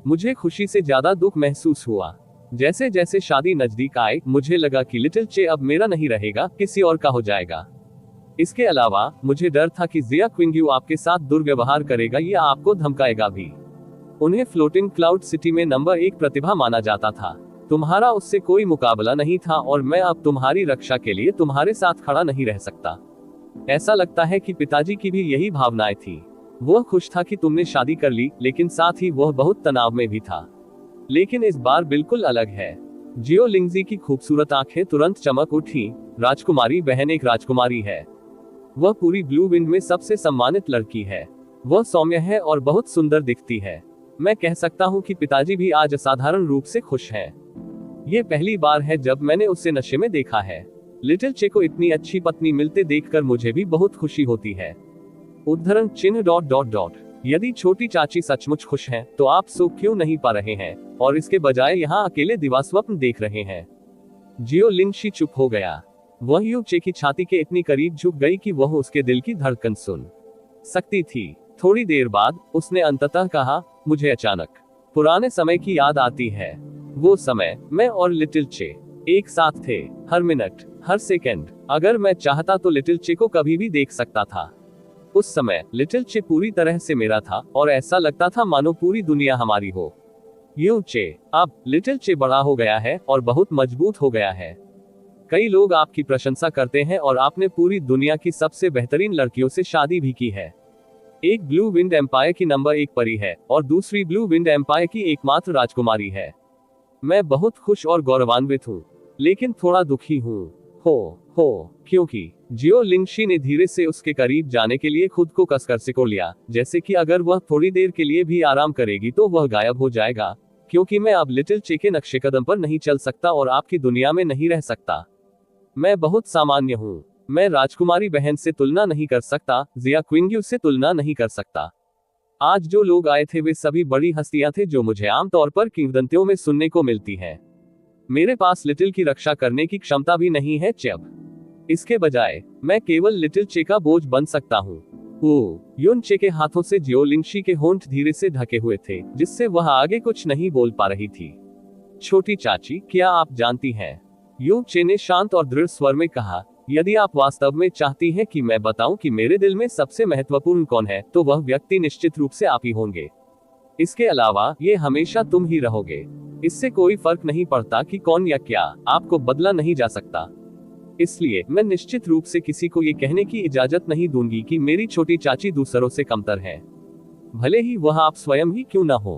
[SPEAKER 1] मुझे खुशी से ज्यादा दुख महसूस हुआ। जैसे जैसे शादी नजदीक आई, मुझे लगा कि लिटिल चे अब मेरा नहीं रहेगा, किसी और का हो जाएगा। इसके अलावा मुझे डर था कि जिया क्विंगयू आपके साथ दुर्व्यवहार करेगा या आपको धमकाएगा भी। उन्हें फ्लोटिंग क्लाउड सिटी में नंबर 1 प्रतिभा माना जाता था। तुम्हारा उससे कोई मुकाबला नहीं था और मैं अब तुम्हारी रक्षा के लिए तुम्हारे साथ खड़ा नहीं रह सकता। ऐसा लगता है कि पिताजी की भी यही भावनाएं थी। वह खुश था कि तुमने शादी कर ली, लेकिन साथ ही वह बहुत तनाव में भी था। लेकिन इस बार बिल्कुल अलग है। जियो लिंगजी की खूबसूरत आंखें तुरंत चमक उठी। राजकुमारी बहन एक राजकुमारी है। वह पूरी ब्लू विंड में सबसे सम्मानित लड़की है। वह सौम्य है और बहुत सुंदर दिखती है। मैं कह सकता हूँ कि पिताजी भी आज असाधारण रूप से खुश हैं। ये पहली बार है जब मैंने उसे नशे में देखा है। लिटिल चे को इतनी अच्छी पत्नी मिलते देखकर मुझे भी बहुत खुशी होती है। उद्धरण चिन्ह ... यदि छोटी चाची सचमुच खुश हैं, तो आप सो क्यों नहीं पा रहे हैं और इसके बजाय यहाँ अकेले दिवास्वप्न देख रहे हैं। जियो लिंगशी चुप हो गया। वह यू चे की छाती के इतनी करीब झुक गई कि वह उसके दिल की धड़कन सुन सकती थी। थोड़ी देर बाद उसने अंततः कहा, मुझे अचानक पुराने समय की याद आती है। वो समय मैं और लिटिल चे एक साथ थे, हर मिनट, हर सेकंड। अगर मैं चाहता तो लिटिल चे को कभी भी देख सकता था। उस समय लिटिल चे पूरी तरह से मेरा था और ऐसा लगता था मानो पूरी दुनिया हमारी हो। यू चे, अब लिटिल चे बड़ा हो गया है और बहुत मजबूत हो गया है। कई लोग आपकी प्रशंसा करते हैं और आपने पूरी दुनिया की सबसे बेहतरीन लड़कियों से शादी भी की है। एक ब्लू विंड एम्पायर की नंबर 1 परी है और दूसरी ब्लू विंड एम्पायर की एकमात्र राजकुमारी है। मैं बहुत खुश और गौरवान्वित हूँ, लेकिन थोड़ा दुखी हूँ। क्योंकि जियो लिंगशी ने धीरे से उसके करीब जाने के लिए खुद को कसकर सिकोड़ लिया, जैसे कि अगर वह थोड़ी देर के लिए भी आराम करेगी तो वह गायब हो जाएगा। क्योंकि मैं अब लिटिल चे के नक्शे कदम पर नहीं चल सकता और आपकी दुनिया में नहीं रह सकता। मैं बहुत सामान्य हूँ। मैं राजकुमारी बहन से तुलना नहीं कर सकता, जिया क्विंग्यू से तुलना नहीं कर सकता। आज जो लोग आए थे वे सभी बड़ी हस्तियां थे जो मुझे आमतौर पर किंवदंतियों में सुनने को मिलती हैं। मेरे पास लिटिल की रक्षा करने की क्षमता भी नहीं है चब। इसके बजाय मैं केवल लिटिल चे का बोझ बन सकता हूँ। युन चे के हाथों से जियो लिंगशी के होंठ धीरे से ढके हुए थे, जिससे वह आगे कुछ नहीं बोल पा रही थी। छोटी चाची, क्या आप जानती हैं? युन चे ने शांत और दृढ़ स्वर में कहा, यदि आप वास्तव में चाहती हैं कि मैं बताऊं कि मेरे दिल में सबसे महत्वपूर्ण कौन है, तो वह व्यक्ति निश्चित रूप से आप ही होंगे। इसके अलावा ये हमेशा तुम ही रहोगे। इससे कोई फर्क नहीं पड़ता कि कौन या क्या, आपको बदला नहीं जा सकता। इसलिए मैं निश्चित रूप से किसी को ये कहने की इजाजत नहीं दूंगी कि मेरी छोटी चाची दूसरों से कमतर है, भले ही वह आप स्वयं ही क्यों ना हो।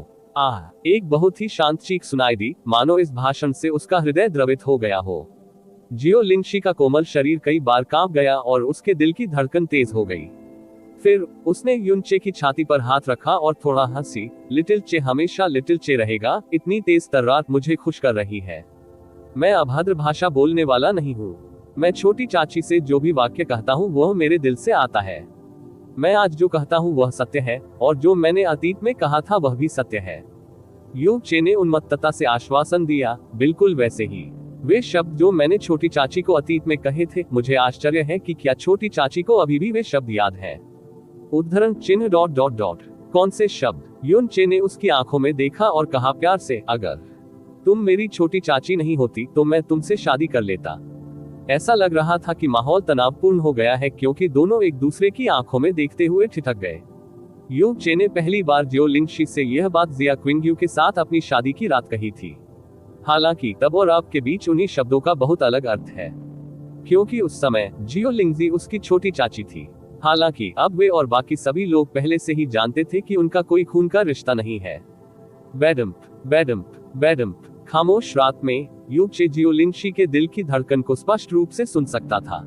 [SPEAKER 1] एक बहुत ही शांत चीख सुनाई दी, मानो इस भाषण से उसका हृदय द्रवित हो गया हो। जियो लिंगशी का कोमल शरीर कई बार कांप गया और उसके दिल की धड़कन तेज हो गई। फिर उसने युन चे की छाती पर हाथ रखा और थोड़ा हंसी। लिटिल चे हमेशा लिटिल चे रहेगा। इतनी तेज तर्रार मुझे खुश कर रही है। मैं अभद्र भाषा बोलने वाला नहीं हूँ। मैं छोटी चाची से जो भी वाक्य कहता हूँ वह मेरे दिल से आता है। मैं आज जो कहता हूँ वह सत्य है और जो मैंने अतीत में कहा था वह भी सत्य है। यू चे ने उन्मत्तता से आश्वासन दिया, बिल्कुल वैसे ही वे शब्द जो मैंने छोटी चाची को अतीत में कहे थे। मुझे आश्चर्य है कि क्या छोटी चाची को अभी भी वे शब्द याद हैं। उद्धरण चिन्ह ... कौन से शब्द? युन चे ने उसकी आंखों में देखा और कहा प्यार से, अगर तुम मेरी छोटी चाची नहीं होती तो मैं तुमसे शादी कर लेता। ऐसा लग रहा था कि माहौल तनावपूर्ण हो गया है क्योंकि दोनों एक दूसरे की आंखों में देखते हुए ठिठक गए। यू चे ने पहली बार जियो लिंगशी से यह बात जिया क्विंग्यू के साथ अपनी शादी की रात कही थी। हालांकि तब और अब के बीच उन्हीं शब्दों का बहुत अलग अर्थ है, क्योंकि उस समय जियो लिंगजी उसकी छोटी चाची थी। हालांकि अब वे और बाकी सभी लोग पहले से ही जानते थे कि उनका कोई खून का रिश्ता नहीं है। बेडम्प। खामोश रात में यू चे जियो लिंगशी के दिल की धड़कन को स्पष्ट रूप से सुन सकता था।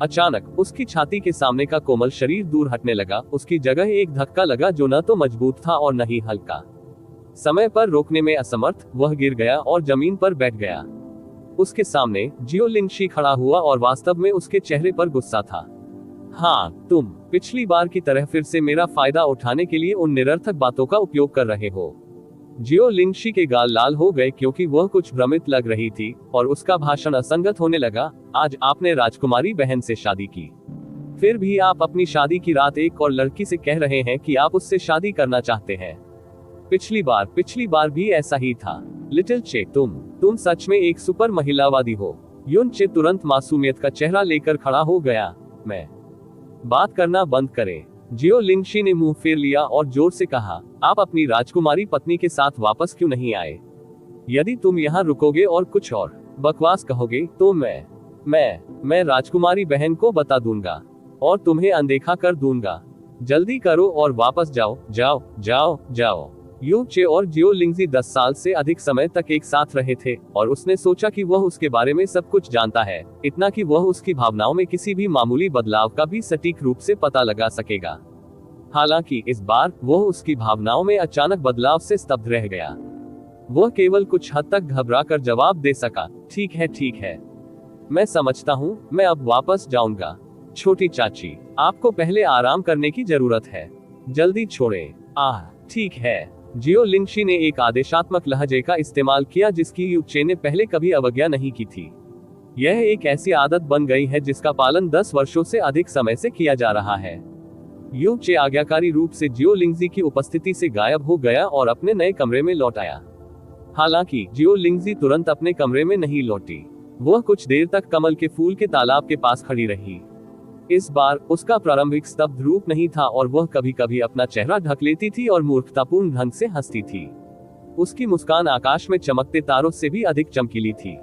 [SPEAKER 1] अचानक उसकी छाती के सामने का कोमल शरीर दूर हटने लगा। उसकी जगह एक धक्का लगा जो न तो मजबूत था और न ही हल्का। समय पर रोकने में असमर्थ वह गिर गया और जमीन पर बैठ गया। उसके सामने जियो लिंगशी खड़ा हुआ और वास्तव में उसके चेहरे पर गुस्सा था। हाँ, तुम पिछली बार की तरह फिर से मेरा फायदा उठाने के लिए उन निरर्थक बातों का उपयोग कर रहे हो। जियो लिंगशी के गाल लाल हो गए क्योंकि वह कुछ भ्रमित लग रही थी और उसका भाषण असंगत होने लगा। आज आपने राजकुमारी बहन से शादी की, फिर भी आप अपनी शादी की रात एक और लड़की से कह रहे हैं कि आप उससे शादी करना चाहते हैं। पिछली बार भी ऐसा ही था। लिटिल चे, तुम सच में एक सुपर महिलावादी हो। युन चे तुरंत मासूमियत का चेहरा लेकर खड़ा हो गया। मैं बात करना बंद करें। जियो लिंगशी ने मुंह फेर लिया और जोर से कहा, आप अपनी राजकुमारी पत्नी के साथ वापस क्यों नहीं आए? यदि तुम यहाँ रुकोगे और कुछ और बकवास कहोगे तो मैं राजकुमारी बहन को बता दूंगा और तुम्हें अनदेखा कर दूंगा। जल्दी करो और वापस जाओ, जाओ जाओ जाओ। यू चे और जियो लिंगजी 10 साल से अधिक समय तक एक साथ रहे थे और उसने सोचा कि वह उसके बारे में सब कुछ जानता है, इतना कि वह उसकी भावनाओं में किसी भी मामूली बदलाव का भी सटीक रूप से पता लगा सकेगा। हालांकि इस बार वह उसकी भावनाओं में अचानक बदलाव से स्तब्ध रह गया। वह केवल कुछ हद तक घबरा कर जवाब दे सका, ठीक है, मैं समझता हूँ, मैं अब वापस जाऊंगा। छोटी चाची, आपको पहले आराम करने की जरूरत है, जल्दी छोड़ें। आह, ठीक है। जियो लिंगशी ने एक आदेशात्मक लहजे का इस्तेमाल किया जिसकी यू चे ने पहले कभी अवज्ञा नहीं की थी। यह एक ऐसी आदत बन गई है जिसका पालन 10 वर्षों से अधिक समय से किया जा रहा है। यू चे आज्ञाकारी रूप से जियो लिंगजी की उपस्थिति से गायब हो गया और अपने नए कमरे में लौट आया। हालांकि जियो लिंगजी तुरंत अपने कमरे में नहीं लौटी। वह कुछ देर तक कमल के फूल के तालाब के पास खड़ी रही। इस बार उसका प्रारंभिक स्तब्ध रूप नहीं था और वह कभी कभी अपना चेहरा ढक लेती थी और मूर्खतापूर्ण ढंग से हंसती थी। उसकी मुस्कान आकाश में चमकते तारों से भी अधिक चमकीली थी।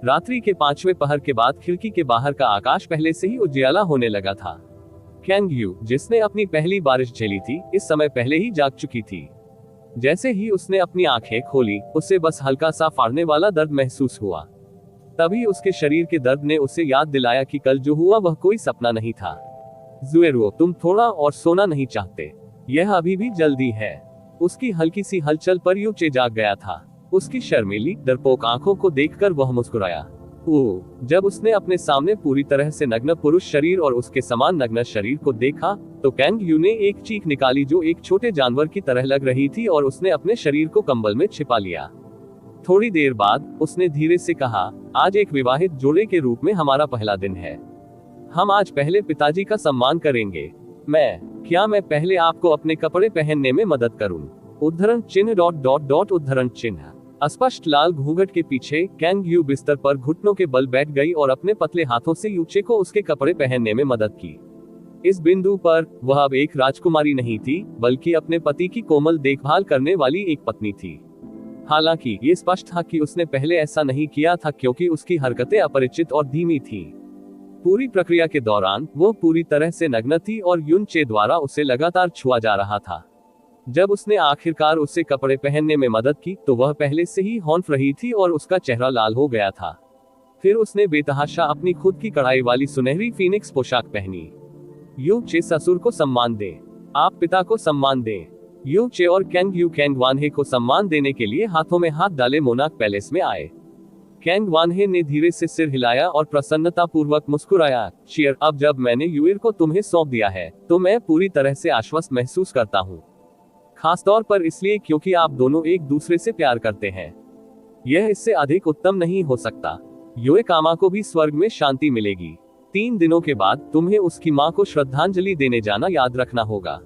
[SPEAKER 1] रात्रि के 5वें पहर के बाद खिड़की के बाहर का आकाश पहले से ही उजियाला होने लगा था। कैंग यू, जिसने अपनी पहली बारिश झेली थी, इस समय पहले ही जाग चुकी थी। जैसे ही उसने अपनी आंखें खोली, उसे बस हल्का सा फाड़ने वाला दर्द महसूस हुआ। तभी उसके शरीर के दर्द ने उसे याद दिलाया कि कल जो हुआ वह कोई सपना नहीं था। ज़ुएरो, तुम थोड़ा और सोना नहीं चाहते? यह अभी भी जल्दी है। उसकी हल्की सी हलचल पर यू चे जाग गया था। उसकी शर्मीली, डरपोक आंखों को देखकर वह मुस्कुराया। ओह, जब उसने अपने सामने पूरी तरह से नग्न पुरुष शरीर और उसके समान नग्न शरीर को देखा, तो कैंग यू ने एक चीख निकाली जो एक छोटे जानवर की तरह लग रही थी और उसने अपने शरीर को कंबल में छिपा लिया। थोड़ी देर बाद उसने धीरे से कहा, आज एक विवाहित जोड़े के रूप में हमारा पहला दिन है। हम आज पहले पिताजी का सम्मान करेंगे। क्या मैं पहले आपको अपने कपड़े पहनने में मदद करूं? उद्धरण चिन्ह ... उद्धरण चिन्ह। अस्पष्ट लाल घूंघट के पीछे कैंग यू बिस्तर पर घुटनों के बल बैठ गई और अपने पतले हाथों से यू चे को उसके कपड़े पहनने में मदद की। इस बिंदु पर वह अब एक राजकुमारी नहीं थी, बल्कि अपने पति की कोमल देखभाल करने वाली एक पत्नी थी। हालांकि ये स्पष्ट था कि उसने पहले ऐसा नहीं किया था क्योंकि उसकी हरकतें अपरिचित और धीमी थीं। पूरी प्रक्रिया के दौरान वो पूरी तरह से नग्न थी और युन चे द्वारा उसे लगातार छुआ जा रहा था। जब उसने आखिरकार उसे कपड़े पहनने में मदद की तो वह पहले से ही हौंफ रही थी और उसका चेहरा लाल हो गया था। फिर उसने बेतहाशा अपनी खुद की कढ़ाई वाली सुनहरी फीनिक्स पोशाक पहनी। यू चे, ससुर को सम्मान दे, आप पिता को सम्मान दें। यू चे और कैंग वानहे को सम्मान देने के लिए हाथों में हाथ डाले मोनाक पैलेस में आए। कैंग वानहे ने धीरे से सिर हिलाया और प्रसन्नता पूर्वक मुस्कुराया। चियर, अब जब मैंने यूर को तुम्हें सौंप दिया है तो मैं पूरी तरह से आश्वस्त महसूस करता हूँ, खासतौर पर इसलिए क्योंकि आप दोनों एक दूसरे से प्यार करते हैं। यह इससे अधिक उत्तम नहीं हो सकता। योए कामा को भी स्वर्ग में शांति मिलेगी। 3 दिनों के बाद तुम्हें उसकी माँ को श्रद्धांजलि देने जाना याद रखना होगा।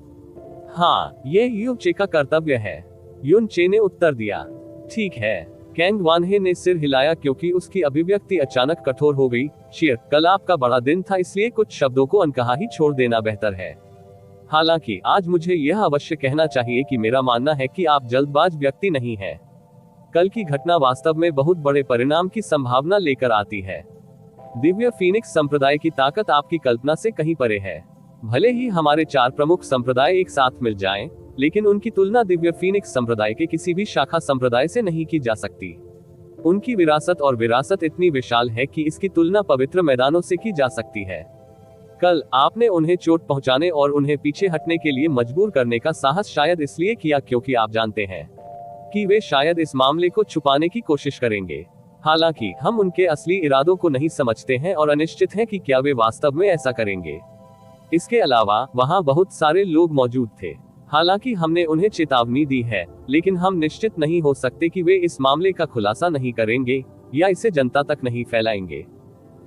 [SPEAKER 1] हाँ, ये यू चे का कर्तव्य है, युन चे ने उत्तर दिया। ठीक है। कैंग वानहे ने सिर हिलाया क्योंकि उसकी अभिव्यक्ति अचानक कठोर हो गई। चियर, कल आपका बड़ा दिन था, इसलिए कुछ शब्दों को अनकहा ही छोड़ देना बेहतर है। हालांकि आज मुझे यह अवश्य कहना चाहिए कि मेरा मानना है कि आप जल्दबाज व्यक्ति नहीं हैं। कल की घटना वास्तव में बहुत बड़े परिणाम की संभावना लेकर आती है। दिव्य फीनिक्स संप्रदाय की ताकत आपकी कल्पना से कहीं परे है। भले ही हमारे 4 प्रमुख संप्रदाय एक साथ मिल जाएं, लेकिन उनकी तुलना दिव्य फीनिक्स संप्रदाय के किसी भी शाखा संप्रदाय से नहीं की जा सकती। उनकी विरासत और विरासत इतनी विशाल है कि इसकी तुलना पवित्र मैदानों से की जा सकती है। कल आपने उन्हें चोट पहुंचाने और उन्हें पीछे हटने के लिए मजबूर करने का साहस शायद इसलिए किया क्योंकि आप जानते हैं कि वे शायद इस मामले को छुपाने की कोशिश करेंगे। हालांकि हम उनके असली इरादों को नहीं समझते हैं और अनिश्चित हैं कि क्या वे वास्तव में ऐसा करेंगे। इसके अलावा वहां बहुत सारे लोग मौजूद थे। हालांकि हमने उन्हें चेतावनी दी है, लेकिन हम निश्चित नहीं हो सकते कि वे इस मामले का खुलासा नहीं करेंगे या इसे जनता तक नहीं फैलाएंगे।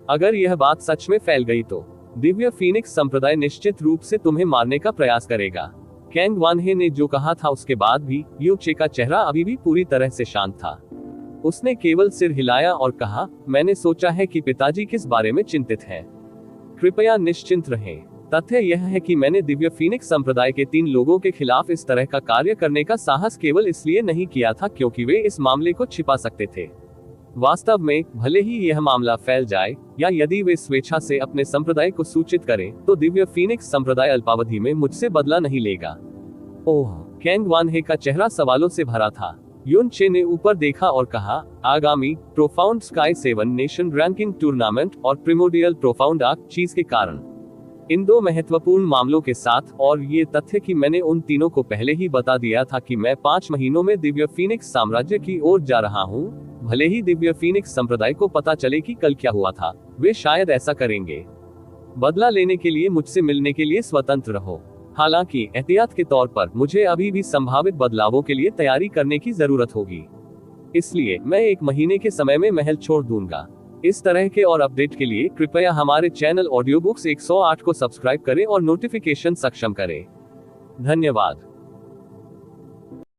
[SPEAKER 1] अगर यह बात सच में फैल गई तो दिव्य फीनिक्स संप्रदाय निश्चित रूप से तुम्हें मारने का प्रयास करेगा। कैंग वानहे ने जो कहा था उसके बाद भी यू चे का चेहरा अभी भी पूरी तरह से शांत था। उसने केवल सिर हिलाया और कहा, मैंने सोचा है कि पिताजी किस बारे में चिंतित हैं। कृपया निश्चिंत रहें। तथ्य यह है कि मैंने दिव्य फीनिक्स संप्रदाय के 3 लोगों के खिलाफ इस तरह का कार्य करने का साहस केवल इसलिए नहीं किया था क्योंकि वे इस मामले को छिपा सकते थे। वास्तव में भले ही यह मामला फैल जाए या यदि वे स्वेच्छा से अपने संप्रदाय को सूचित करें, तो दिव्य फीनिक्स संप्रदाय अल्पावधि में मुझसे बदला नहीं लेगा। ओह, कैंग वान हे का चेहरा सवालों से भरा था। युन चे ने ऊपर देखा और कहा, आगामी profound sky 7 nation ranking tournament और प्रिमोडियल प्रोफाउंड आर्क चीज के कारण, इन दो महत्वपूर्ण मामलों के साथ, और ये तथ्य कि मैंने उन तीनों को पहले ही बता दिया था कि मैं 5 महीनों में दिव्य फीनिक्स साम्राज्य की ओर जा रहा हूँ, भले ही दिव्य फीनिक्स संप्रदाय को पता चले कि कल क्या हुआ था, वे शायद ऐसा करेंगे। बदला लेने के लिए मुझसे मिलने के लिए स्वतंत्र रहो। हालांकि एहतियात के तौर पर मुझे अभी भी संभावित बदलावों के लिए तैयारी करने की जरूरत होगी, इसलिए मैं 1 महीने के समय में महल छोड़ दूंगा। इस तरह के और अपडेट के लिए कृपया हमारे चैनल ऑडियो बुक्स 108 को सब्सक्राइब करें और नोटिफिकेशन सक्षम करें। धन्यवाद।